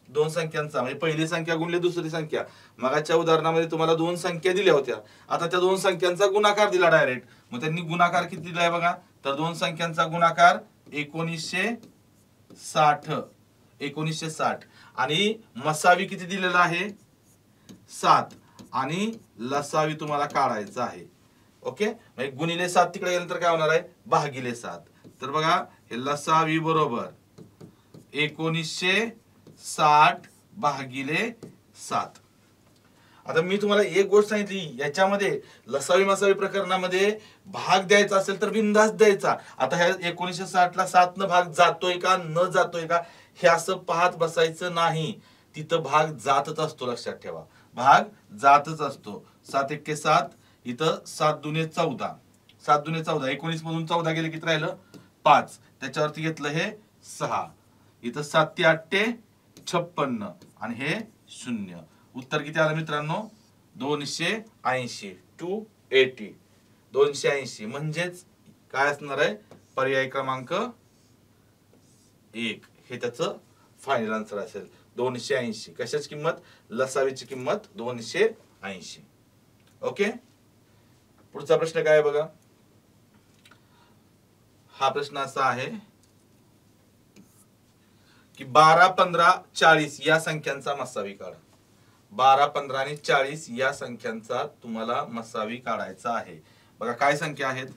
A: दोन संख्यांचा, म्हणजे पहिली संख्या गुणिले दुसरी संख्या. मागच्या उदाहरणामध्ये तुम्हाला दोन संख्या दिल्या होत्या, आता त्या दोन संख्यांचा गुणाकार दिला डायरेक्ट. मग त्यांनी गुणाकार किती दिलाय बघा. तर दोन संख्यांचा गुणाकार 1960 आणि मसावी किती दिलेला आहे? 7 आणि लसावी तुम्हाला काढायचा आहे. ओके, म्हणजे गुणिले 7 तिकडे गेल्यानंतर काय होणार आहे? भागिले 7. तर बघा, हे लसावी बरोबर 1960 भागिले 7. आता मी तुम्हाला एक गोष्ट सांगितली, याच्यामध्ये लसावी मसावी प्रकरणामध्ये भाग द्यायचा असेल तर बिंदास द्यायचा. आता ह्या 1960 ला 7 न भाग जातोय का न जातोय का हे असं पाहत बसायचं नाही. तिथं भाग जातच असतो, लक्षात ठेवा. भाग जातच असतो. 7 एक्के 7, इथं 7 दुने 14, 7 दुने 14, 19 मधून 14 गेले किती राहिलं? 5, त्याच्यावरती घेतलं हे 6, इथं 7 ते 8 ते 56 आणि हे 0. उत्तर किती आलं मित्रांनो? 280. 280, 280. म्हणजेच काय असणार आहे? पर्याय क्रमांक 1 हे त्याचं फायनल आन्सर असेल. 280. कशाची किंमत? लसावीची किंमत 280. ओके, पुढचा प्रश्न काय बघा. हा प्रश्न असा आहे की 12, 15, 40 या संख्यांचा मसावी काढा. 12, 15 आणि 40 या संख्यांचा तुम्हाला मसावी काढायचा आहे. बघा काय संख्या आहेत?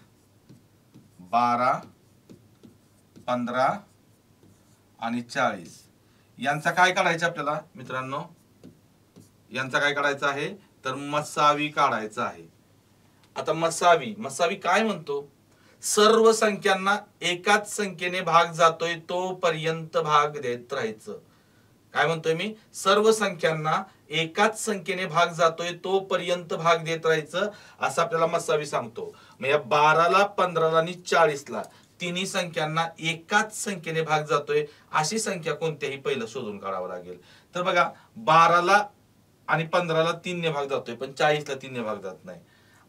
A: 12, 15 आणि 40 यांचा काय काढायचं आपल्याला मित्रांनो, यांचा काय काढायचा आहे तर मसावी काढायचा आहे. आता मसावी काय म्हणतो, सर्व संख्यांना एकाच संख्येने भाग जातोय तोपर्यंत भाग देत राहायचं. काय म्हणतोय मी, सर्व संख्यांना एकाच संख्येने भाग जातोय तोपर्यंत भाग देत राहायचं असं आपल्याला मसावी सांगतो. मग या 12ला 15ला आणि 40ला तिन्ही संख्यांना एकाच संख्येने भाग जातोय अशी संख्या कोणत्याही पहिलं शोधून काढावं लागेल. तर बघा 12ला आणि 15ला 3 ने भाग जातोय पण 40ला 3 ने भाग जात नाही.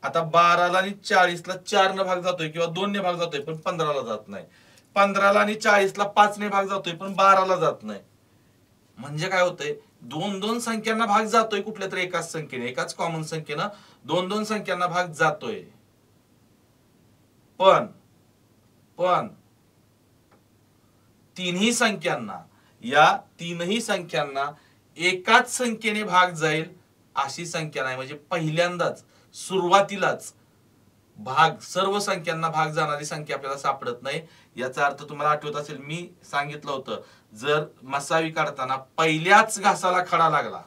A: आता 12ला आणि 40ला 4 ने भाग जातोय किंवा 2 ने भाग जातोय पण 15ला जात नाही. 15ला आणि 40ला 5 ने भाग जातोय पण 12ला जात नाही. म्हणजे काय होतंय, दोन दोन संख्यांना भाग जातोय कुठल्या तरी एकाच संख्येने, एकाच कॉमन संख्येनं दोन दोन संख्यांना भाग जातोय. पण तिन्ही संख्यांना, या तीनही संख्यांना एकाच संख्येने भाग जाईल अशी संख्या नाही. म्हणजे पहिल्यांदाच सुरुवातीलाच भाग, सर्व संख्यांना भाग जाणारी संख्या आपल्याला सापडत नाही. याचा अर्थ तुम्हाला आठवत असेल मी सांगितलं होतं, जर मसावी काढताना पहिल्याच घासाला खडा लागला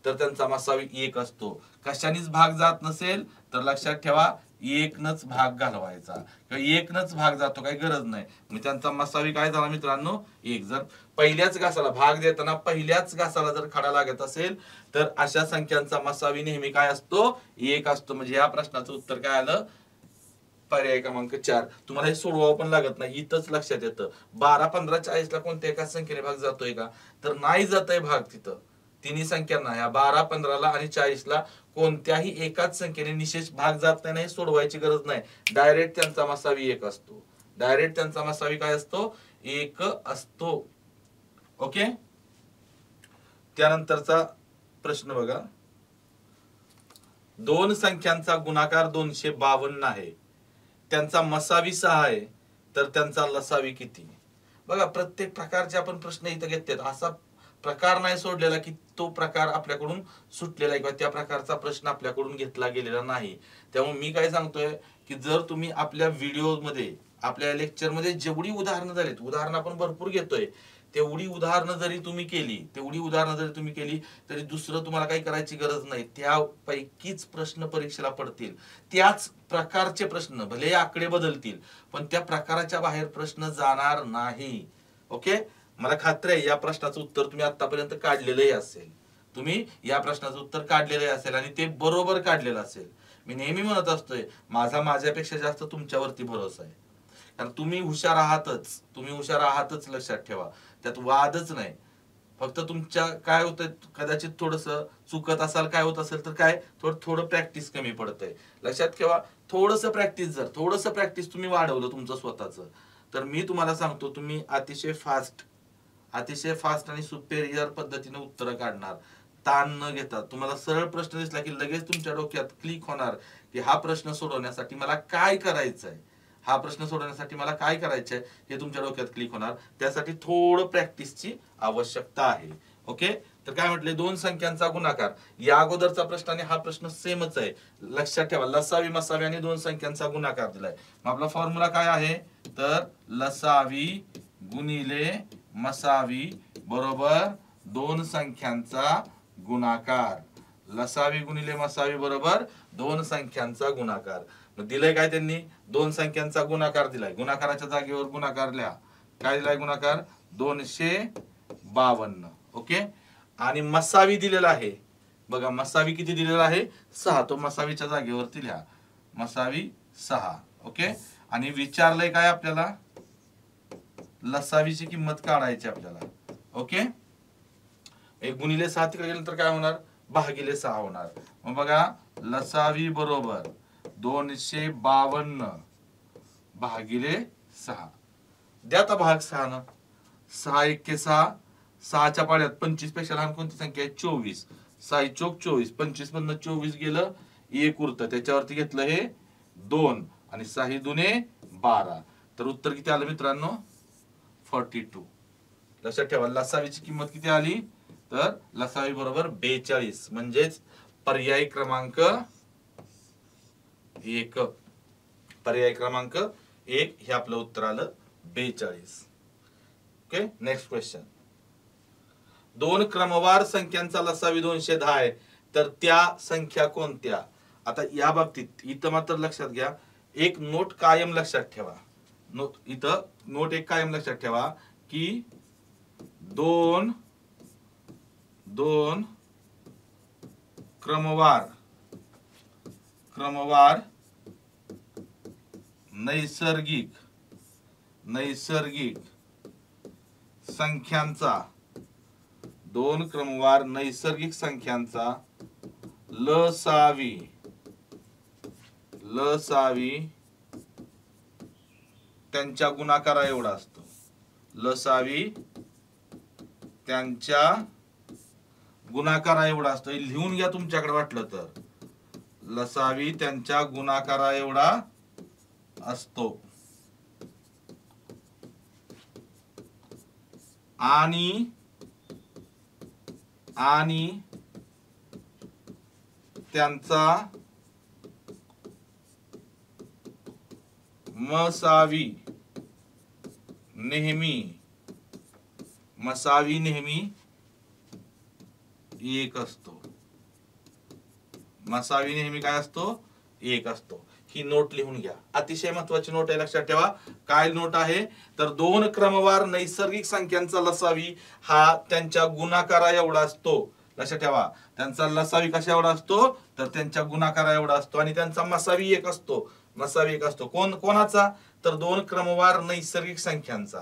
A: तर त्यांचा मसावी 1 असतो. कशानेच भाग जात नसेल तर लक्षात ठेवा एकनच भाग घालवायचा, किंवा एकनच भाग जातो काही गरज नाही. मग त्यांचा मसावी काय झाला मित्रांनो 1. जर पहिल्याच घासाला भाग देताना पहिल्याच घासाला जर खडा लागत असेल तर अशा संख्यांचा मसावी नेहमी काय असतो 1 असतो. म्हणजे या प्रश्नाचं उत्तर काय आलं, पर्याय क्रमांक 4. तुम्हाला हे सोडवावं पण लागत नाही, इथंच लक्षात येतं. 12, 15, 40ला कोणत्या एकाच संख्येने भाग जातोय का, तर नाही जातोय भाग. तिथं तिन्ही संख्यांना, ह्या 12, 15ला आणि 40ला कोणत्याही एकाच संख्येने निशेष भाग जात नाही, सोडवायची गरज नाही. डायरेक्ट त्यांचा मसावी 1 असतो. डायरेक्ट त्यांचा मसावी काय असतो 1 असतो. ओके. त्यानंतरचा प्रश्न बघा, दोन संख्यांचा गुणाकार 252 आहे, त्यांचा मसावी 6 आहे, तर त्यांचा लसावी किती. बघा प्रत्येक प्रकारचे आपण प्रश्न इथं घेतलेत. असा प्रकार नाही सोडलेला की तो प्रकार आपल्याकडून सुटलेला आहे किंवा त्या प्रकारचा प्रश्न आपल्याकडून घेतला गेलेला नाही. त्यामुळे मी काय सांगतोय की जर तुम्ही आपल्या व्हिडिओमध्ये, आपल्या लेक्चर मध्ये जेवढी उदाहरणं झालीत, उदाहरणं आपण भरपूर घेतोय, तेवढी उदाहरणं जरी तुम्ही केली तरी दुसरं तुम्हाला काही करायची गरज नाही. त्यापैकीच प्रश्न परीक्षेला पडतील. त्याच प्रकारचे प्रश्न, भले आकडे बदलतील पण त्या प्रकाराच्या बाहेर प्रश्न जाणार नाही. ओके. मला खात्री आहे या प्रश्नाचं उत्तर तुम्ही आतापर्यंत काढलेलंही असेल. तुम्ही या प्रश्नाचं उत्तर काढलेलं असेल आणि ते बरोबर काढलेलं असेल. मी नेहमी म्हणत असतोय माझ्यापेक्षा जास्त तुमच्यावरती भरोसा आहे. कारण तुम्ही हुशार आहातच लक्षात ठेवा. त्यात वादच नाही. फक्त तुमच्या काय होतंय, कदाचित थोडस चुकत असाल, काय होत असेल तर काय थोडं प्रॅक्टिस कमी पडतंय. लक्षात ठेवा थोडस प्रॅक्टिस तुम्ही वाढवलं तुमचं स्वतःच, तर मी तुम्हाला सांगतो तुम्ही अतिशय फास्ट आणि सुपेरियर पद्धतीने उत्तर काढणार, ताण न घेता. तुम्हाला सरळ प्रश्न दिसला की लगेच तुमच्या डोक्यात क्लिक होणार की हा प्रश्न सोडवण्यासाठी मला काय करायचंय, हे तुमच्या डोक्यात क्लिक होणार. त्यासाठी थोडं प्रॅक्टिसची आवश्यकता आहे. ओके. तर काय म्हटले, दोन संख्यांचा गुणाकार. या अगोदरचा प्रश्न आणि हा प्रश्न सेमच आहे. लक्षात ठेवा लसावी, मसावी आणि दोन संख्यांचा गुणाकार दिलाय. मग आपला फॉर्म्युला काय आहे तर लसावी गुणिले मसावी बरोबर दोन संख्यांचा गुणाकार. लसावी गुणिले मसावी बरोबर दोन संख्यांचा गुणाकार. मग दिलंय काय त्यांनी, दोन संख्यांचा गुणाकार दिलाय. गुणाकाराच्या जागेवर गुणाकार लिहा. काय दिलाय गुणाकार 252. ओके. आणि मसावी दिलेला आहे बघा, मसावी किती दिलेला आहे 6. तो मसावीच्या जागेवरती लिहा, मसावी 6. ओके. आणि विचारलंय काय आपल्याला, लसावीची किंमत काढायची आपल्याला. ओके. 1 गुणिले 6 तिकडे गेलं तर काय होणार भागिले 6 होणार. मग बघा लसावी बरोबर 252 भागिले 6. द्या आता भाग 6 न. 6 1 6, 6च्या पाड्यात 25 पेक्षा लहान कोणती संख्या आहे 24. 6 चोक 24, 25 मधनं 24 गेलं 1 उरतं, त्याच्यावरती घेतलं हे 2 आणि 6 दुने 12. तर उत्तर किती आलं मित्रांनो 42. लक्षात ठेवा लसावीची किंमत किती आली तर लसावी बरोबर 42. म्हणजेच पर्याय क्रमांक 1. पर्याय क्रमांक 1 हे आपलं उत्तर आलं 42. Okay, next question. दोन क्रमवार संख्यांचा लसावी 210 आहे, तर त्या संख्या कोणत्या? आता या बाबतीत इथं मात्र लक्षात घ्या, एक नोट कायम लक्षात ठेवा. इथं नोट एक कायम लक्षात ठेवा की दोन क्रमवार नैसर्गिक संख्यांचा, दोन क्रमवार नैसर्गिक संख्यांचा लसावी त्यांच्या गुणाकारा एवढा असतो. लसावी त्यांच्या गुणाकारा एवढा असतो. लिहून घ्या तुमच्याकडे वाटलं तर. लसावी त्यांच्या गुणाकारा एवढा असतो. आणि त्यांचा मसावी नेहमी एक असतो. मसावी नेहमी काय असतो? एक असतो. ही नोट लिहून घ्या, अतिशय महत्वाची नोट आहे, लक्षात ठेवा. काय नोट आहे तर दोन क्रमवार नैसर्गिक संख्यांचा लसावी हा त्यांच्या गुणाकारा एवढा असतो. लक्षात ठेवा, त्यांचा लसावी कशा एवढा असतो तर त्यांच्या गुणाकारा एवढा असतो. आणि त्यांचा मसावी एक असतो. कोणाचा तर दोन क्रमवार नैसर्गिक संख्यांचा.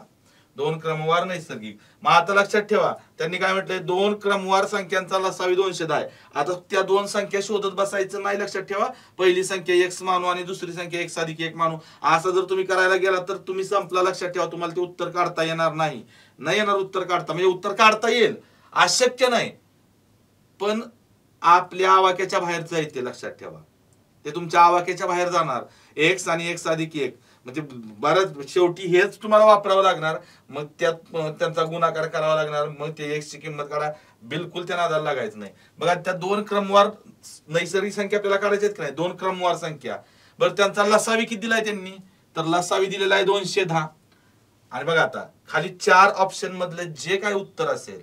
A: दोन क्रमवार नैसर्गिक. मग आता लक्षात ठेवा त्यांनी काय म्हटलंय, दोन क्रमवार संख्यांचा लसावी 210 आहे. आता त्या दोन संख्या शोधत बसायचं नाही. लक्षात ठेवा, पहिली संख्या x मानू आणि दुसरी संख्या x अधिक 1 मानू. असं जर तुम्ही करायला गेला तर तुम्ही संपला. लक्षात ठेवा, तुम्हाला ते उत्तर काढता येणार नाही. येणार उत्तर काढता, म्हणजे उत्तर काढता येईल, अशक्य नाही, पण आपल्या आवाक्याच्या बाहेरचं आहे ते. लक्षात ठेवा, ते तुमच्या आवाक्याच्या बाहेर जाणार. x आणि x अधिक 1 म्हणजे बरंच शेवटी हेच तुम्हाला वापरावं लागणार. मग त्यात त्यांचा गुणाकार करावा लागणार. मग ते x ची किंमत काढा. बिलकुल त्या नादाला लागायचं नाही. बघा, त्या दोन क्रमवार नैसर्गिक संख्या आपल्याला काढायच्यात की नाही, दोन क्रमवार संख्या. बरं, त्यांचा लसावी किती दिलाय त्यांनी तर लसावी दिलेला आहे 210. आणि बघा आता खाली 4 ऑप्शन मधले जे काय उत्तर असेल,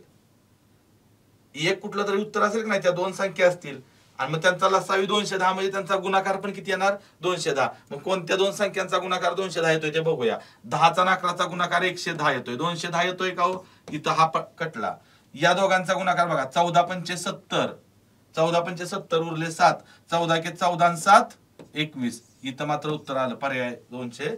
A: एक कुठलं तरी उत्तर असेल की नाही, त्या दोन संख्या असतील आणि मग त्यांचा लसावी 210 म्हणजे त्यांचा गुणाकार पण किती येणार 210. मग कोणत्या दोन संख्यांचा गुणाकार 210 येतोय ते बघूया. 10चा आणि 11चा गुणाकार 110 येतोय. 210 येतोय का हो? इथं हा कटला. या दोघांचा गुणाकार बघा, 14 पंचे 70, 14 पंचे 70 उरले 7, 14 के 14 आणि 7 21. इथं मात्र उत्तर आलं पर्याय 210.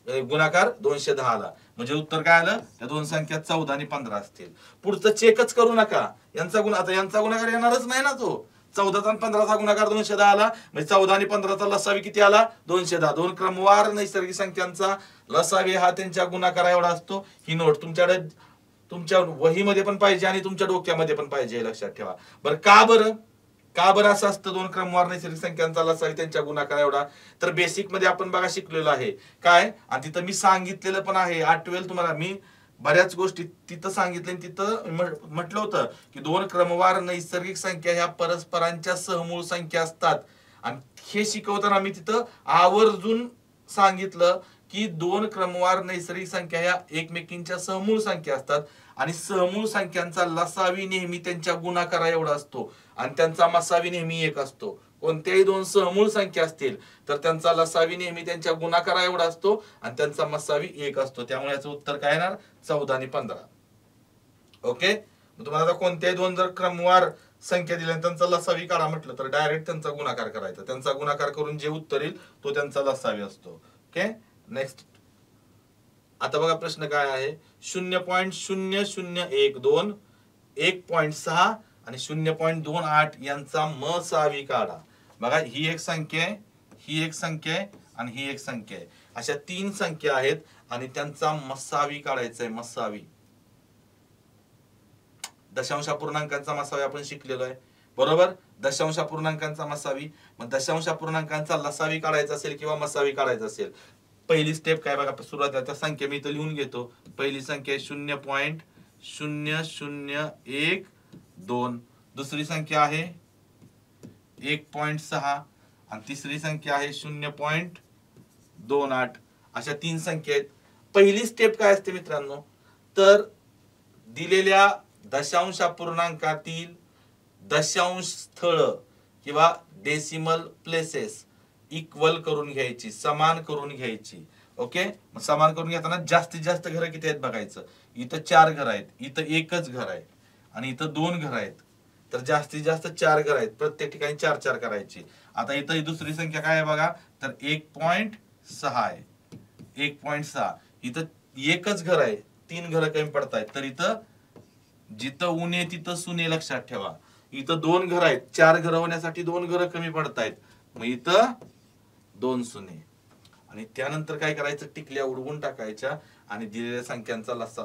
A: गुणाकार 210 आला म्हणजे उत्तर काय आलं, त्या दोन संख्या 14 आणि 15 असतील. पुढचं चेकच करू नका. यांचा गुणाकार येणारच नाही ना तो. 14 आणि 15चा गुणाकार 210 आला म्हणजे 14 आणि 15चा लसावी किती आला 210. दोन क्रमवार नैसर्गिक संख्यांचा लसावी हा त्यांच्या गुणाकारा एवढा असतो. ही नोट तुमच्याकडे तुमच्या वहीमध्ये पण पाहिजे आणि तुमच्या डोक्यामध्ये पण पाहिजे, लक्षात ठेवा. बरं, का बरं असं असतं दोन क्रमवार नैसर्गिक संख्यांचा लसावी त्यांच्या गुणाकार एवढा? तर बेसिक मध्ये आपण बघा शिकलेलो आहे काय, आणि तिथं मी सांगितलेलं पण आहे, आठवेल तुम्हाला. मी बऱ्याच गोष्टी तिथं सांगितले, तिथं म्हटलं होतं की दोन क्रमवार नैसर्गिक संख्या ह्या परस्परांच्या सहमूळ संख्या असतात. आणि हे शिकवताना मी तिथं आवर्जून सांगितलं की दोन क्रमवार नैसर्गिक संख्या ह्या एकमेकींच्या सहमूळ संख्या असतात आणि सहमूळ संख्यांचा लसावी नेहमी त्यांच्या गुणाकारा एवढा असतो आणि त्यांचा मसावी नेहमी एक असतो. कोणत्याही दोन सहमूळ संख्या असतील तर त्यांचा लसावी नेहमी त्यांच्या गुणाकारा एवढा असतो आणि त्यांचा मसावी एक असतो. त्यामुळे याचं उत्तर काय येणार 14 आणि 15. ओके, तुम्हाला आता कोणत्याही दोन जर क्रमवार संख्या दिल्या त्यांचा लसावी काढा म्हटलं तर डायरेक्ट त्यांचा गुणाकार करायचा. त्यांचा गुणाकार करून जे उत्तर येईल तो त्यांचा लसावी असतो. Okay, next. आता बघा प्रश्न काय आहे, 0.0012 1.6 आणि 0.28 यांचा मसावी काढा. बघा, ही एक संख्या आहे, ही एक संख्या आहे आणि ही एक संख्या आहे. अशा 3 संख्या आहेत आणि त्यांचा मसावी काढायचा आहे. मसावी, दशांश अपूर्णांकांचा मसावी आपण शिकलेलो आहे, बरोबर. दशांश अपूर्णांकांचा मसावी. मग दशांश अपूर्णांकांचा लसावी काढायचा असेल किंवा मसावी काढायचा असेल, पहिली स्टेप काय बघा, सुरुवातीला संख्या मी इथं लिहून घेतो. पहिली संख्या आहे 0.0012, दुसरी संख्या आहे 1.6 आणि तिसरी संख्या आहे 0.28. 2 8 अशा 3 संख्या आहेत. पहिली स्टेप काय असते मित्रांनो, तर दिलेल्या दशांश अपूर्णांकातील दशांश स्थळ किंवा डेसिमल प्लेसेस इक्वल करून घ्यायची, समान करून घ्यायची. ओके, मग समान करून घेताना जास्तीत जास्त घरं किती आहेत बघायचं. इथं 4 घर आहेत, इथं एकच घर आहे आणि इथं 2 घर आहेत. तर जास्तीत जास्त 4 घर आहेत, प्रत्येक ठिकाणी 4 4 करायची. आता इथं दुसरी संख्या काय आहे बघा, तर 1.6 आहे. 1.6 इथं एकच घर आहे, 3 घरं कमी पडतायत. तर इथं जिथं उणे तिथं सुने लक्षात ठेवा. इथं 2 घर आहेत, 4 घर होण्यासाठी 2 घर कमी पडतायत. मग इथं 2 सुने. आणि त्यानंतर काय करायचं, टिकल्या उडवून टाकायच्या आणि दिलेल्या संख्यांचा लसा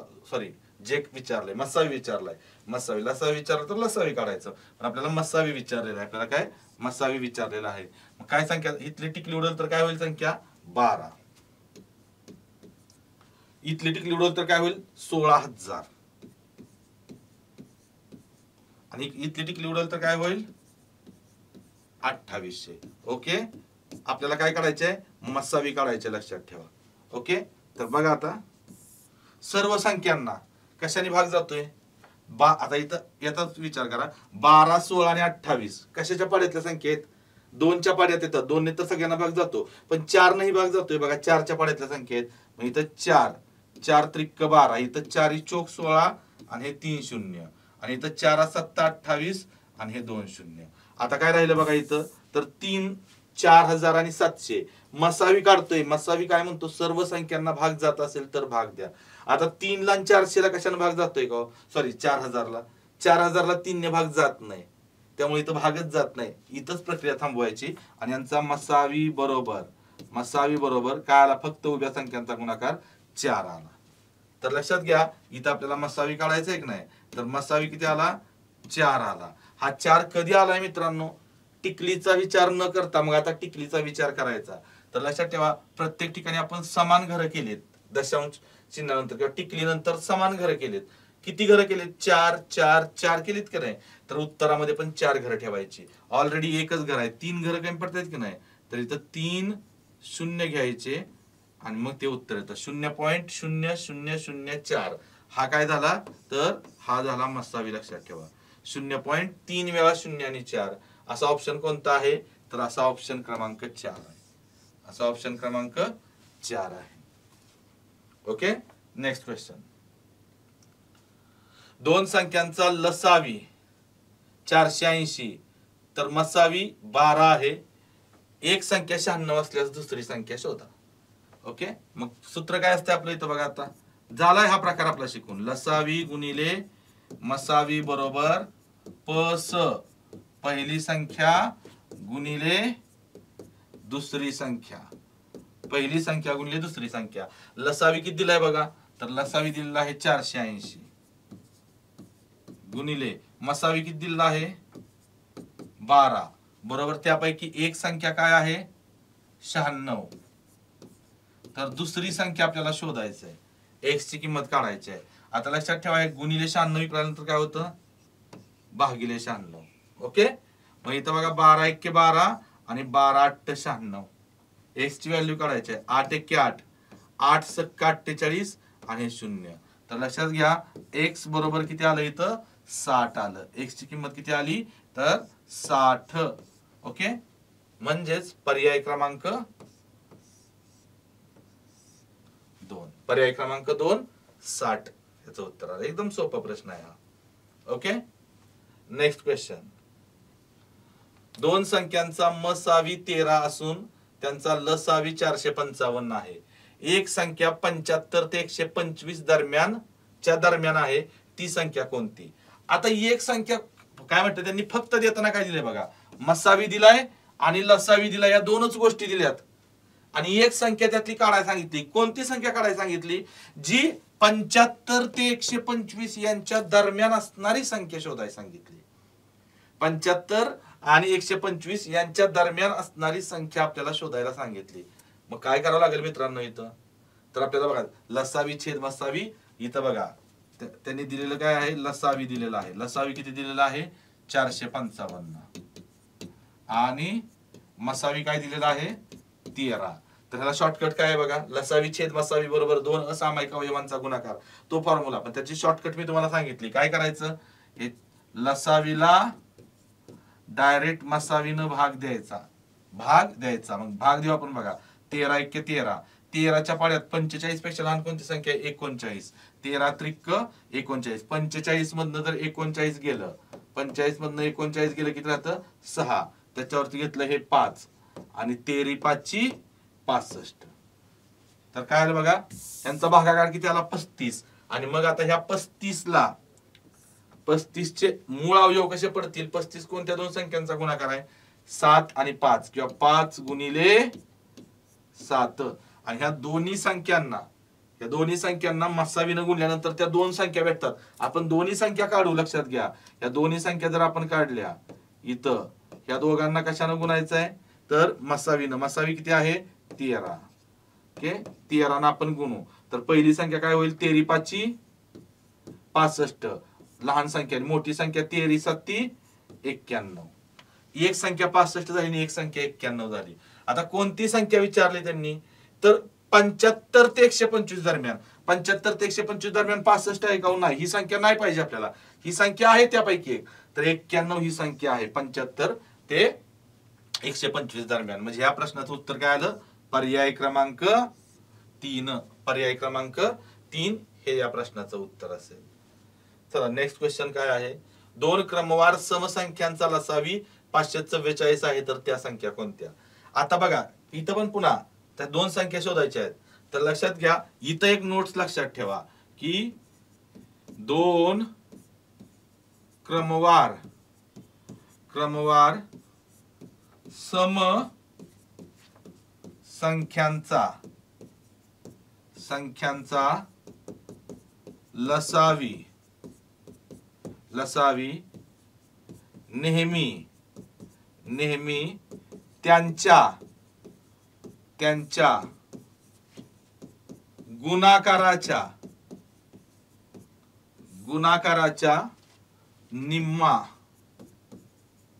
A: जे विचारलंय मसावी विचारलाय, मसावी लसावी विचारलं तर लसावी काढायचं. पण आपल्याला मसावी विचारलेलं आहे, आपल्याला काय मसावी विचारलेलं आहे. मग काय संख्या इथली टिकली उडवली तर काय होईल, संख्या 12. इथली टिकली उडवली तर काय होईल, 16,000. आणि इथली टिकली उडवली तर काय होईल, 2800. ओके, आपल्याला काय काढायचंय, मसावी काढायचे, लक्षात ठेवा. ओके, तर बघा आता सर्व संख्यांना कशाने भाग जातोय. आता इथं याचाच विचार करा, 12 16 आणि 28 कशाच्या पाड्यातल्या संख्या आहेत, 2च्या पाड्यात येतात. 2 ने तर सगळ्यांना भाग जातो, पण 4 नाही भाग जातोय बघा, 4च्या पाड्यातल्या संख्या आहेत. मग इथं 4 4 त्रिक 12, इथं 4 चोक 16 आणि हे 3 शून्य, आणि इथं 4 7 28 आणि हे 2 शून्य. आता काय राहिलं बघा इथं, तर 3 4700. मसावी काढतोय, मसावी काय म्हणतो, सर्व संख्यांना भाग जात असेल तर भाग द्या. आता 3 ला 400 ला कशाने भाग जातोय का, 4000 ला. 4000 ला 3 ने भाग जात नाही, त्यामुळे इथं भागच जात नाही. इथंच प्रक्रिया थांबवायची आणि यांचा मसावी बरोबर काय आला, फक्त उभ्या संख्यांचा गुणाकार 4 आला. तर लक्षात घ्या, इथं आपल्याला मसावी काढायचं आहे की नाही, तर मसावी किती आला, 4 आला. हा 4 कधी आलाय मित्रांनो, टिकलीचा विचार न करता. मग आता टिकलीचा विचार करायचा, तर लक्षात ठेवा प्रत्येक ठिकाणी आपण समान घरं केलीत, दशांश चिन्हानंतर किंवा टिकली नंतर समान घरं केलीत. किती घरं केलीत, 4 4 4 केलीत की नाही, तर उत्तरामध्ये पण 4 घरं ठेवायची. ऑलरेडी एकच घर आहे, 3 घरं कमी पडतायत की नाही, तर इथं 3 शून्य घ्यायचे आणि मग ते उत्तर येतं 0.0004. हा काय झाला, तर हा झाला मसावी, लक्षात ठेवा. 0.3 वेळा 0 आणि 4 असा ऑप्शन कोणता आहे, तर असा ऑप्शन क्रमांक 4 आहे. असा ऑप्शन क्रमांक 4 आहे. Okay, next question. 2 संख्यांचा लसावी 480 तर मसावी 12 आहे. एक संख्या 96 असल्यास दुसरी संख्या शोधा. ओके, मग सूत्र काय असते आपलं इथं बघा. आता झालाय हा प्रकार आपला शिकून, लसावी गुणिले मसावी बरोबर पस पहिली संख्या गुणिले दुसरी संख्या, पहिली संख्या गुणिले दुसरी संख्या. लसावी किती दिलाय बघा, तर लसावी दिलेला आहे 480 गुणिले मसावी किती दिलेला आहे 12 बरोबर त्यापैकी एक संख्या काय आहे 96. तर दुसरी संख्या आपल्याला शोधायची आहे, x ची किंमत काढायची आहे. आता लक्षात ठेवा, गुणिले 96 विकल्यानंतर काय होतं भागिले 96. ओके, मग इथं बघा 12 1 12 आणि 12 8 96. x ची व्हॅल्यू काढायची आहे, 8 1 8 8 7 48 आणि 0. तर लक्षात घ्या x बरोबर किती आलं इथं 60 आलं. x ची किंमत किती आली तर 60. ओके, म्हणजेच पर्याय क्रमांक 2, पर्याय क्रमांक 2 60 याचं उत्तर आलं. एकदम सोपा प्रश्न आहे हा. Okay, next question. 2 संख्यांचा मसावी 13 असून त्यांचा लसावी 455 आहे. एक संख्या 75 ते 125 दरम्यान आहे, ती संख्या कोणती. आता एक संख्या काय म्हणते त्यांनी फक्त देताना काय दिले बघा, मसावी दिलाय आणि लसावी दिलाय, या दोनच गोष्टी दिल्यात. आणि एक संख्या त्यातली काढायला सांगितली. कोणती संख्या काढायला सांगितली, जी 75 ते 125 यांच्या दरम्यान असणारी संख्या शोधायला सांगितली. 75 आणि 125 यांच्या दरम्यान असणारी संख्या आपल्याला शोधायला सांगितली. मग काय करावं लागेल मित्रांनो इथं, तर आपल्याला बघा लसावी छेद मसावी. इथं बघा त्यांनी दिलेलं काय आहे, लसावी दिलेला आहे. लसावी किती दिलेला आहे 455 आणि मसावी काय दिलेला आहे 13. तर ह्याला शॉर्टकट काय आहे बघा, लसावी छेद मसावी बरोबर 2 असामायिक अवयवांचा गुणाकार, तो फॉर्म्युला. पण त्याची शॉर्टकट मी तुम्हाला सांगितली. काय करायचं, हे लसावीला डायरेक्ट मसावीनं भाग द्यायचा, मग भाग देऊ आपण बघा. 13 × 13, 13च्या पाड्यात 45 पेक्षा लहान कोणती संख्या आहे, 39. 13 त्रिक 39, 45 मधनं जर 39 गेलं, 45 मधनं 39 गेलं किती राहतं, 6. त्याच्यावरती घेतलं हे 5 आणि 13 5 65. तर काय आलं बघा, यांचा भागाकार किती आला, 35. आणि मग आता ह्या 35ला 35चे मूळ अवयव कसे पडतील, 35 कोणत्या दोन संख्यांचा गुणाकार आहे, 7 आणि 5 किंवा 5 × 7. आणि ह्या दोन्ही संख्यांना मसावीनं गुणल्यानंतर त्या दोन संख्या भेटतात. आपण दोन्ही संख्या काढू, लक्षात घ्या. या दोन्ही संख्या जर आपण काढल्या इथं, ह्या दोघांना कशानं गुणायचं आहे, तर मसावीनं. मसावी किती आहे, 13. ओके, 13 आपण गुणू. तर पहिली संख्या काय होईल, 13 5 65. लहान संख्या, मोठी संख्या 13 7 91. एक संख्या 65 झाली आणि एक संख्या 91 झाली. आता कोणती संख्या विचारली त्यांनी, तर 75 ते 125 दरम्यान. 75 ते 125 दरम्यान 65 आहे का, नाही. ही संख्या नाही पाहिजे आपल्याला, ही संख्या आहे त्यापैकी एक. तर 91 ही संख्या आहे 75 ते 125 दरम्यान. म्हणजे ह्या प्रश्नाचं उत्तर काय आलं, पर्याय क्रमांक 3. पर्याय क्रमांक 3 हे या प्रश्नाचं उत्तर असेल. चला नेक्स्ट क्वेश्चन काय आहे, दोन क्रमवार समसंख्यांचा लसावी 544 आहे, तर त्या संख्या कोणत्या. आता बघा इथं पण पुन्हा त्या दोन संख्या शोधायच्या आहेत. तर लक्षात घ्या, इथं एक नोट्स लक्षात ठेवा की दोन क्रमवार सम संख्यांचा लसावी नेहमी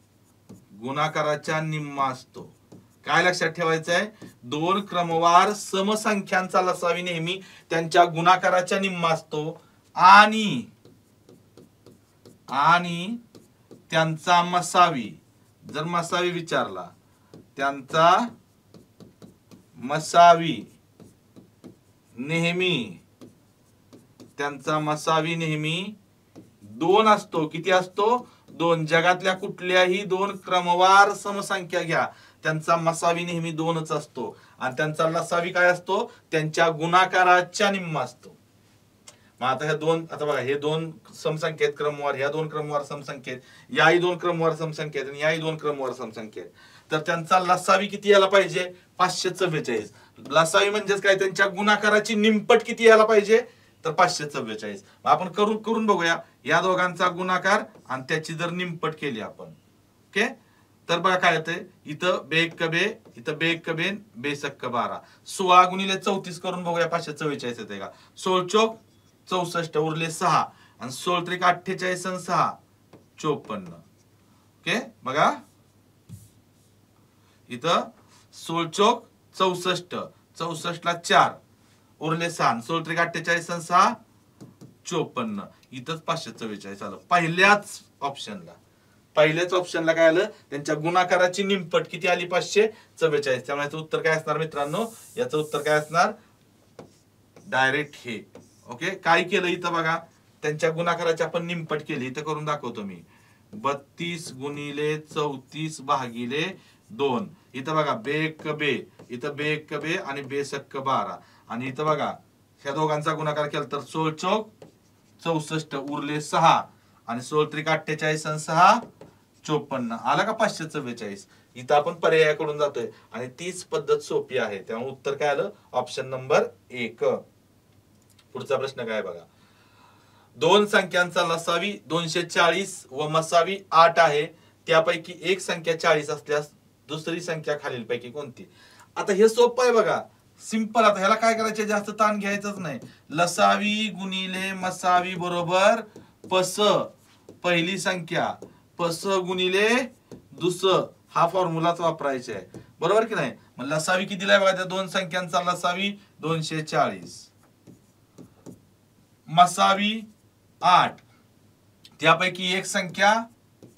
A: त्यांच्या गुणाकाराच्या निम्मा असतो. काय लक्षात ठेवायचं आहे, दोन क्रमवार समसंख्यांचा लसावी नेहमी त्यांच्या गुणाकाराच्या निम्मा असतो आणि त्यांचा मसावी, जर मसावी विचारला, त्यांचा मसावी नेहमी 2 असतो. किती असतो, 2. जगातल्या कुठल्याही दोन क्रमवार समसंख्या घ्या, त्यांचा मसावी नेहमी 2च असतो आणि त्यांचा लसावी काय असतो, त्यांच्या गुणाकाराच्या निम्मा असतो. मग आता ह्या दोन, आता बघा हे दोन समसंख्या आहेत क्रमवार, ह्या दोन क्रमवार समसंख्या आहेत, याही दोन क्रमवार समसंख्या आहेत आणि याही दोन क्रमवार समसंख्या आहेत. तर त्यांचा लसावी किती यायला पाहिजे, 544. लसावी म्हणजेच काय, त्यांच्या गुणाकाराची निमपट किती यायला पाहिजे, तर 544. आपण करून बघूया या दोघांचा गुणाकार आणि त्याची जर निमपट केली आपण. ओके, तर बघा काय येतंय, इथं 2 इथं 2 बेसक्क 12. 16 × 34 करून बघूया, 544 येते का. 16 चौक 64 उरले 6 आणि 16 त्रिक 48 आणि 6 54. ओके, बघा इथं 16 चौक 64, 64 ला 4 उरले 6, 16 त्रिक 48 आणि 6 54. इथंच 544 आलं पहिल्याच ऑप्शनला. काय आलं, त्यांच्या गुणाकाराची निमपट किती आली, 544. त्यामुळे याचं उत्तर काय असणार मित्रांनो, याचं उत्तर काय असणार, डायरेक्ट हे. ओके, काय केलं इथं बघा, त्यांच्या गुणाकाराची आपण निमपट केली. इथं करून दाखवतो मी, 32 × 34 भागिले 2. इथं बघा 2 इथं 2 आणि 2 12 आणि इथं बघा ह्या दोघांचा गुणाकार केला तर 16 चौक 64 उरले 6 आणि 16 त्रिक 48 आणि 6 54. आला का 544. इथं आपण पर्यायाकडून जातोय आणि तीच पद्धत सोपी आहे. त्यामुळे उत्तर काय आलं, ऑप्शन नंबर 1. पुढचा प्रश्न काय बघा, दोन संख्यांचा लसावी 240 व मसावी 8 आहे, त्यापैकी एक संख्या 40 असल्यास दुसरी संख्या खालीलपैकी कोणती. आता हे सोपं आहे बघा, सिंपल. आता ह्याला काय करायचे, जास्त ताण घ्यायचंच नाही. लसावी गुणिले मसावी बरोबर पस पहिली संख्या, पस गुणिले दुस, हा फॉर्म्युलाच वापरायचा आहे. बरोबर की नाही? मग लसावी किती दिलाय बघा, त्या दोन संख्यांचा लसावी 240, मसावी 8, त्यापैकी एक संख्या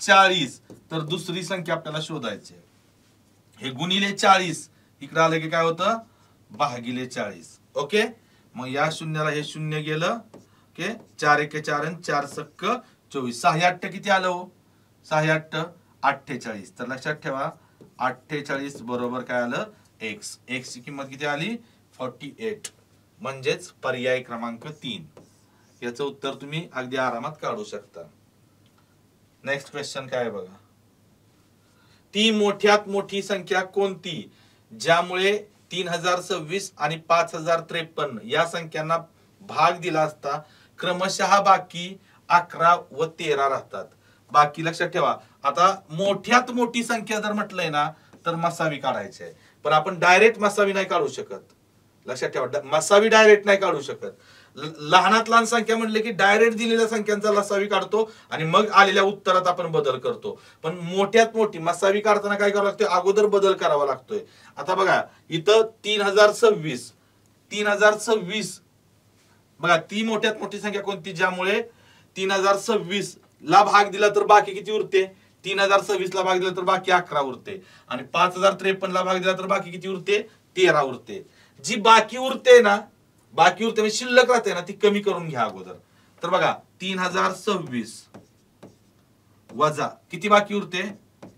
A: 40, तर दुसरी संख्या आपल्याला शोधायची. हे गुणिले 40 इकडे आलं की काय होतं, भागिले 40. ओके, मग या शून्याला हे शून्य गेलं. ओके, 4 एके 4 आणि 4 सक्क 24. 6 8 किती आलं हो? 6 8 48. तर लक्षात ठेवा 48 बरोबर काय आलं, एक्स. एक्स ची किंमत किती आली, 48. म्हणजेच पर्याय क्रमांक 3. याचं उत्तर तुम्ही अगदी आरामात काढू शकता. नेक्स्ट क्वेश्चन काय बघा, ती मोठ्यात मोठी संख्या कोणती ज्यामुळे 3026 आणि 5053 या संख्यांना भाग दिला असता क्रमशः बाकी 11 व 13 राहतात. बाकी लक्षात ठेवा, आता मोठ्यात मोठी संख्या जर म्हटलंय ना तर मसावी काढायची आहे, पण आपण डायरेक्ट मसावी नाही काढू शकत. लक्षात ठेवा, मसावी डायरेक्ट नाही काढू शकत. लहानात लहान संख्या म्हणले की डायरेक्ट दिलेल्या संख्यांचा लसावी काढतो आणि मग आलेल्या उत्तरात आपण बदल करतो. पण मोठ्यात मोठी मसावी काढताना काय करावं लागतं, अगोदर बदल करावा लागतोय. आता बघा इथं 3026 बघा, ती मोठ्यात मोठी संख्या कोणती ज्यामुळे 3026 ला भाग दिला तर बाकी किती उरते, 3026 ला भाग दिला तर बाकी 11 उरते, आणि 5053 ला भाग दिला तर बाकी किती उरते, 13 उरते. जी बाकी उरते ना, बाकी उरते म्हणजे शिल्लक राहते ना, ती कमी करून घ्या अगोदर. तर बघा 3026 वजा किती बाकी उरते,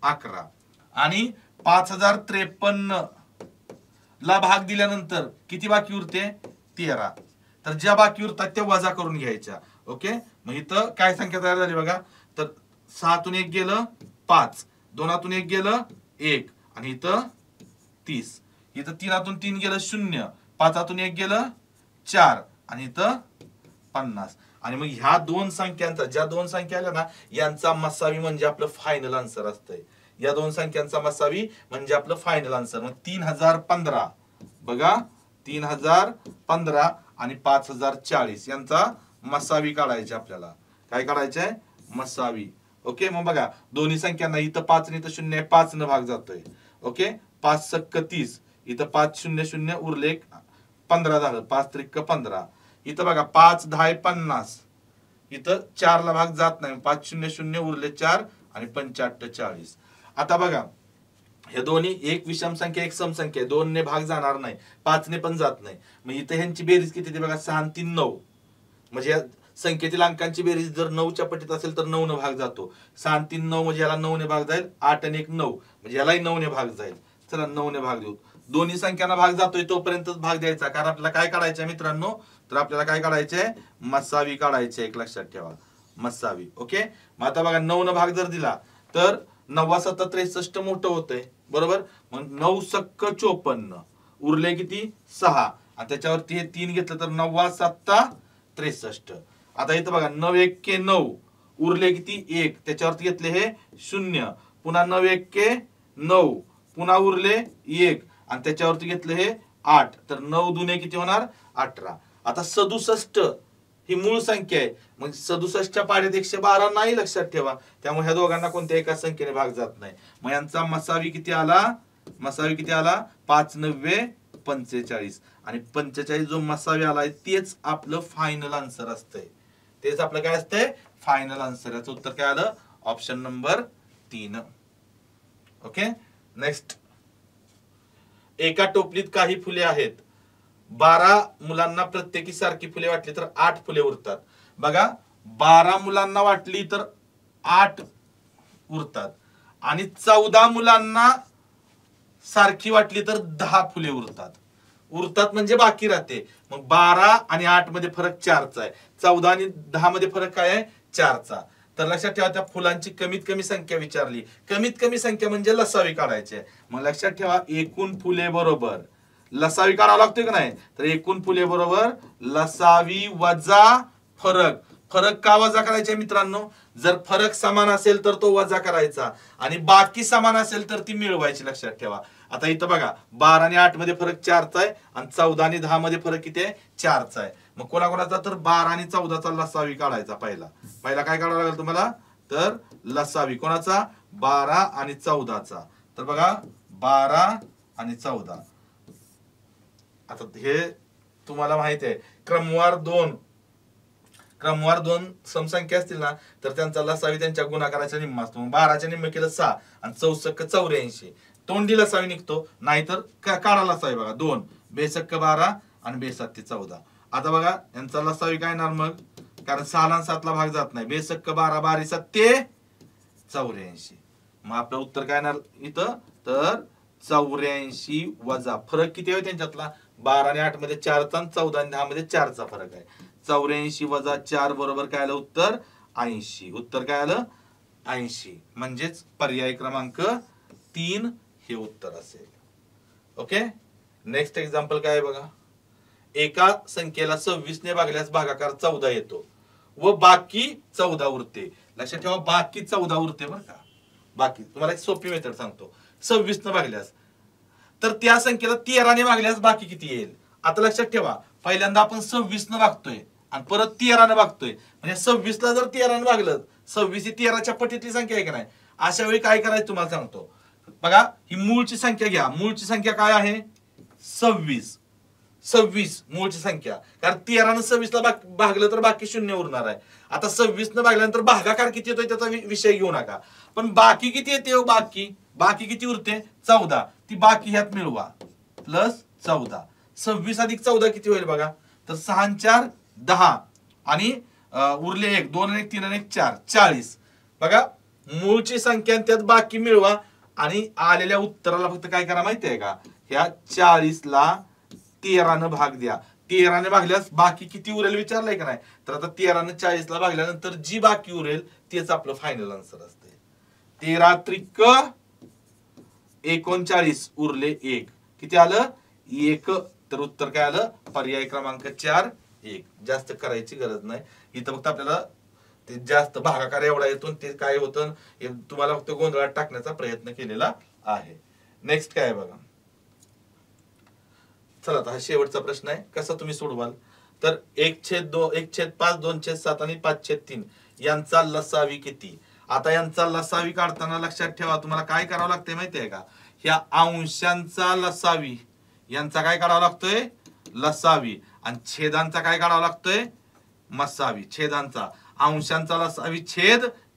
A: 11, आणि 5053 ला भाग दिल्यानंतर किती बाकी उरते, 13. तर ज्या बाकी उरतात त्या वजा करून घ्यायच्या. ओके, मग इथं काय संख्या तयार झाली बघा, तर 6तून 1 गेलं 5, 2तून 1 गेलं 1, आणि इथं 30. इथं 3तून 3 गेलं 0, 5तून 1 गेलं 4, आणि इथं 50. आणि मग ह्या दोन संख्यांचा, ज्या दोन संख्या आल्या ना यांचा मसावी म्हणजे आपलं फायनल आन्सर असतंय. या दोन संख्यांचा मसावी म्हणजे आपलं फायनल आन्सर. मग 3015 बघा, 3015 आणि 5040 यांचा मसावी काढायचे आपल्याला. काय काढायचंय, मसावी. ओके, मग बघा दोन्ही संख्यांना इथं 5 आणि इथं 0 आहे, 5 न भाग जातोय. ओके, 5 सक्क 30, इथं 5 0 0 उरले 15 झालं, 5 त्रिक 15. इथं बघा 5 10 50, इथं 4 ला भाग जात नाही, 5 0 0 उरले 4, आणि 85 40. आता बघा हे दोन्ही एक विषम संख्या एक सम संख्या आहे, 2 ने भाग जाणार नाही, 5 ने पण जात नाही. मग इथं ह्यांची बेरीज किती ते बघा, 6 आणि 3 9. म्हणजे या संख्येतील अंकांची बेरीज जर 9च्या पटीत असेल तर 9 ने भाग जातो. 6 आणि 3 9 म्हणजे याला 9 ने भाग जाईल, 8 आणि 1 9 म्हणजे यालाही 9 ने भाग जाईल. चला 9 ने भाग देऊ. दोन्ही संख्यांना भाग जातोय तोपर्यंतच भाग द्यायचा, कारण आपल्याला काय काढायचंय मित्रांनो, तर आपल्याला काय काढायचंय, मसावी काढायचे. एक लक्षात ठेवा, मसावी. ओके, मग आता बघा 9 न भाग जर दिला तर 9 7 63 मोठं होतंय, बरोबर. मग 9 सक्क 54 उरले किती, 6, आणि त्याच्यावरती हे 3 घेतलं तर 9 7 63. आता इथं बघा 9 1 9 उरले किती, 1, त्याच्यावरती घेतले हे 0, पुन्हा 9 1 9 पुन्हा उरले 1, आणि त्याच्यावरती घेतले हे 8, तर 9 दुने किती होणार, 18. आता 67 ही मूळ संख्या आहे, म्हणजे 67च्या पाड्यात 112 नाही, लक्षात ठेवा. त्यामुळे ह्या दोघांना कोणत्या एका संख्येने भाग जात नाही. मग यांचा मसावी किती आला, मसावी किती आला, 5 9 45, आणि 45 जो मसावी आलाय तेच आपलं फायनल आन्सर असतंय. तेच आपलं काय असतंय, फायनल आन्सर. याचं उत्तर काय आलं, ऑप्शन नंबर 3. Okay, next. एका टोपलीत काही फुले आहेत, 12 मुलांना प्रत्येकी सारखी फुले वाटली तर 8 फुले उरतात. बघा 12 मुलांना वाटली तर 8 उरतात, आणि 14 मुलांना सारखी वाटली तर 10 फुले उरतात. उरतात म्हणजे बाकी राहते. मग 12 आणि 8 मध्ये फरक 4चा आहे, 14 आणि 10 मध्ये फरक काय आहे, 4चा. तर लक्षात ठेवा, त्या फुलांची कमीत कमी संख्या विचारली. कमीत कमी संख्या म्हणजे लसावी काढायची. मग लक्षात ठेवा, एकूण फुले बरोबर लसावी काढावं लागतोय का नाही, तर एकूण फुले बरोबर लसावी वजा फरक. फरक का वजा करायचे मित्रांनो, जर फरक समान असेल तर तो वजा करायचा, आणि बाकी समान असेल तर ती मिळवायची. लक्षात ठेवा. आता इथं बघा 12 आणि 8 मध्ये फरक 4चा आहे, आणि 14 आणि 10 मध्ये फरक किती आहे, 4चा आहे. मग कोणाकोणाचा, तर 12 आणि 14चा लसावी काढायचा. पहिला काय काढावं लागेल तुम्हाला, तर लसावी कोणाचा, 12 आणि 14चा. तर बघा 12 आणि 14. आता हे तुम्हाला माहित आहे, क्रमवार दोन समसंख्या असतील ना तर त्यांचा लसावी त्यांच्या गुणाकाराच्या निम्मा असतो. 12च्या निम्मे केलं 6 आणि 64 84. तोंडी लसावी निघतो, नाहीतर काढा लसावी बघा 2 बेसक्क 12 आणि बेसात 14. आता बघा यांचा लसावी काय येणार मग, कारण 6 ला 7 ला भाग जात नाही. बेसक्क 12 12 7 84. मग आपलं उत्तर काय येणार इथं, तर 84 वजा फरक किती आहे त्यांच्यातला, 12 आणि 8 मध्ये 4चा आणि 14 आणि 10 मध्ये 4चा फरक आहे. 84 वजा 4 बरोबर काय आलं उत्तर 80. उत्तर काय आलं 80. म्हणजेच पर्याय क्रमांक 3 हे उत्तर असेल. ओके. नेक्स्ट एक्झाम्पल काय आहे बघा. एका संख्येला 26 ने भागल्यास भागाकार 14 येतो व बाकी 14 उरते. लक्षात ठेवा बाकी 14 उरते बरं का. बाकी तुम्हाला एक सोपी मेथड सांगतो. 26 ने भागल्यास तर त्या संख्येला 13 ने भागल्यास बाकी किती येईल. आता लक्षात ठेवा पहिल्यांदा आपण 26 ने भागतोय आणि परत 13 ने भागतोय. म्हणजे 26 ला जर 13 ने भागलं, 26 ही 13च्या पटीतली संख्या आहे की नाही. अशा वेळी काय करायचं तुम्हाला सांगतो बघा. ही मूळची संख्या घ्या. मूळची संख्या काय आहे 26. 26 मूळची संख्या, कारण 13 ने 26 ला भागलं तर बाकी 0 उरणार आहे. आता 26 ने भागल्यानंतर भागाकार किती येतोय त्याचा विषय घेऊ नका, पण बाकी किती येते हो. बाकी किती उरते 14. ती बाकी ह्यात मिळवा प्लस 14. 26 अधिक 14 किती होईल बघा, तर 6 आणि 4 10 आणि उरले 1 2 आणि 1 3 आणि 1 4 40. बघा मूळची संख्या त्यात बाकी मिळवा आणि आलेल्या उत्तराला फक्त काय करा माहिती आहे का, ह्या 40 ला 13 ने भाग द्या. 13 ने भागल्यास बाकी किती उरेल विचारलंय का नाही, तर आता 13 ने 40 ला भागल्यानंतर जी बाकी उरेल तेच आपलं फायनल आन्सर असते. 13 त्रिक 39 उरले 1 किती आलं 1. तर उत्तर काय आलं पर्याय क्रमांक 4 1. जास्त करायची गरज नाही इथं, फक्त आपल्याला ते जास्त भागाकार एवढा येतो ते काय होतं तुम्हाला फक्त गोंधळात टाकण्याचा प्रयत्न केलेला आहे. नेक्स्ट काय आहे बघा. चला आता हा शेवटचा प्रश्न आहे, कसा तुम्ही सोडवाल. तर 1/2 1/5 2/7 आणि 5/3 यांचा लसावी किती. आता यांचा लसावी काढताना लक्षात ठेवा तुम्हाला काय करावं लागतंय माहिती आहे का, ह्या अंशांचा लसावी यांचा काय काढावा लागतोय लसावी आणि छेदांचा काय काढावा लागतोय मसावी. छेदांचा अंशांचा लसावी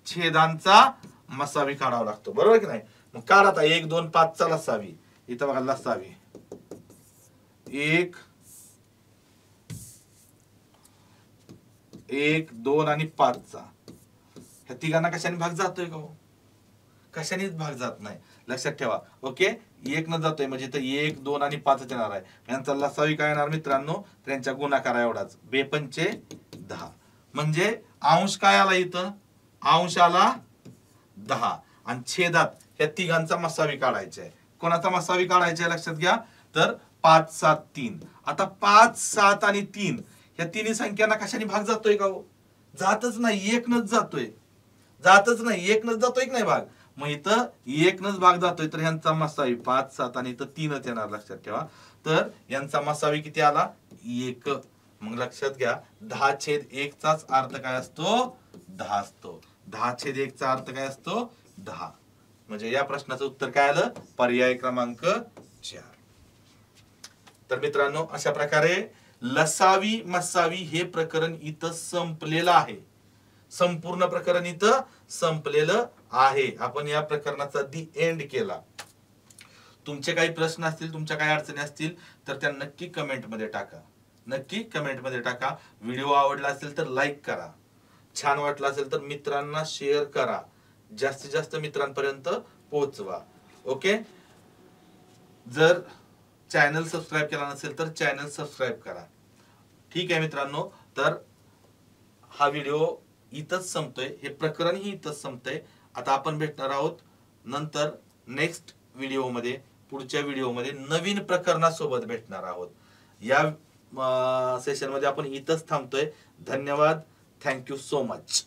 A: छेदांचा मसावी काढावा लागतो, बरोबर की नाही. मग काढ आता 1 2 5 चा लसावी. इथं बघा लसावी 1 2 आणि 5 चा. ह्या तिघांना कशाने भाग जातोय का हो, कशानेच भाग जात नाही. लक्षात ठेवा. ओके 1 न जातोय म्हणजे इथं 1 2 आणि 5 येणार आहे. यांचा लसावी काय येणार मित्रांनो, त्यांच्या गुणाकार एवढाच 2 5 10. म्हणजे अंश काय आला इथं, अंश आला 10 आणि छेदात ह्या तिघांचा मसावी काढायचा आहे. कोणाचा मसावी काढायचा आहे लक्षात घ्या, तर 5 7 3. आता 5 7 आणि 3 ह्या तिन्ही संख्यांना कशाने भाग जातोय का हो, जातच नाही. 1 नच जातोय, जातच नाही. 1 नच जातोय की नाही भाग. मग इथं 1 नच भाग जातोय तर ह्यांचा मसावी 5 7 आणि इथं 3च येणार लक्षात ठेवा. तर यांचा मसावी किती आला 1. मग लक्षात घ्या 10/1 चाच अर्थ काय असतो 10 असतो. 10/1 चा अर्थ काय असतो 10. म्हणजे या प्रश्नाचं उत्तर काय आलं पर्याय क्रमांक 4. तर मित्रांनो अशा प्रकारे लसावी मसावी हे प्रकरण इथं संपलेलं आहे. संपूर्ण प्रकरण इथं संपलेलं आहे. आपण या प्रकरणाचा दी एंड केला. तुमचे काही प्रश्न असतील, तुमच्या काही अडचणी असतील तर त्या नक्की कमेंट मध्ये टाका. नक्की कमेंट मध्ये टाका. व्हिडिओ आवडला असेल तर लाईक करा. छान वाटला असेल तर मित्रांना शेअर करा. जास्तीत जास्त मित्रांपर्यंत पोहोचवा. ओके. जर चॅनल सबस्क्राईब केला नसेल तर चॅनल सबस्क्राईब करा. ठीक आहे मित्रांनो. तर हा व्हिडिओ इथंच संपतोय, हे प्रकरण ही इथंच संपतंय. आता आपण भेटणार आहोत नंतर नेक्स्ट व्हिडिओमध्ये, पुढच्या व्हिडिओमध्ये नवीन प्रकरणासोबत भेटणार आहोत. या सेशन मध्ये आपण इथंच थांबतोय. धन्यवाद. Thank you so much.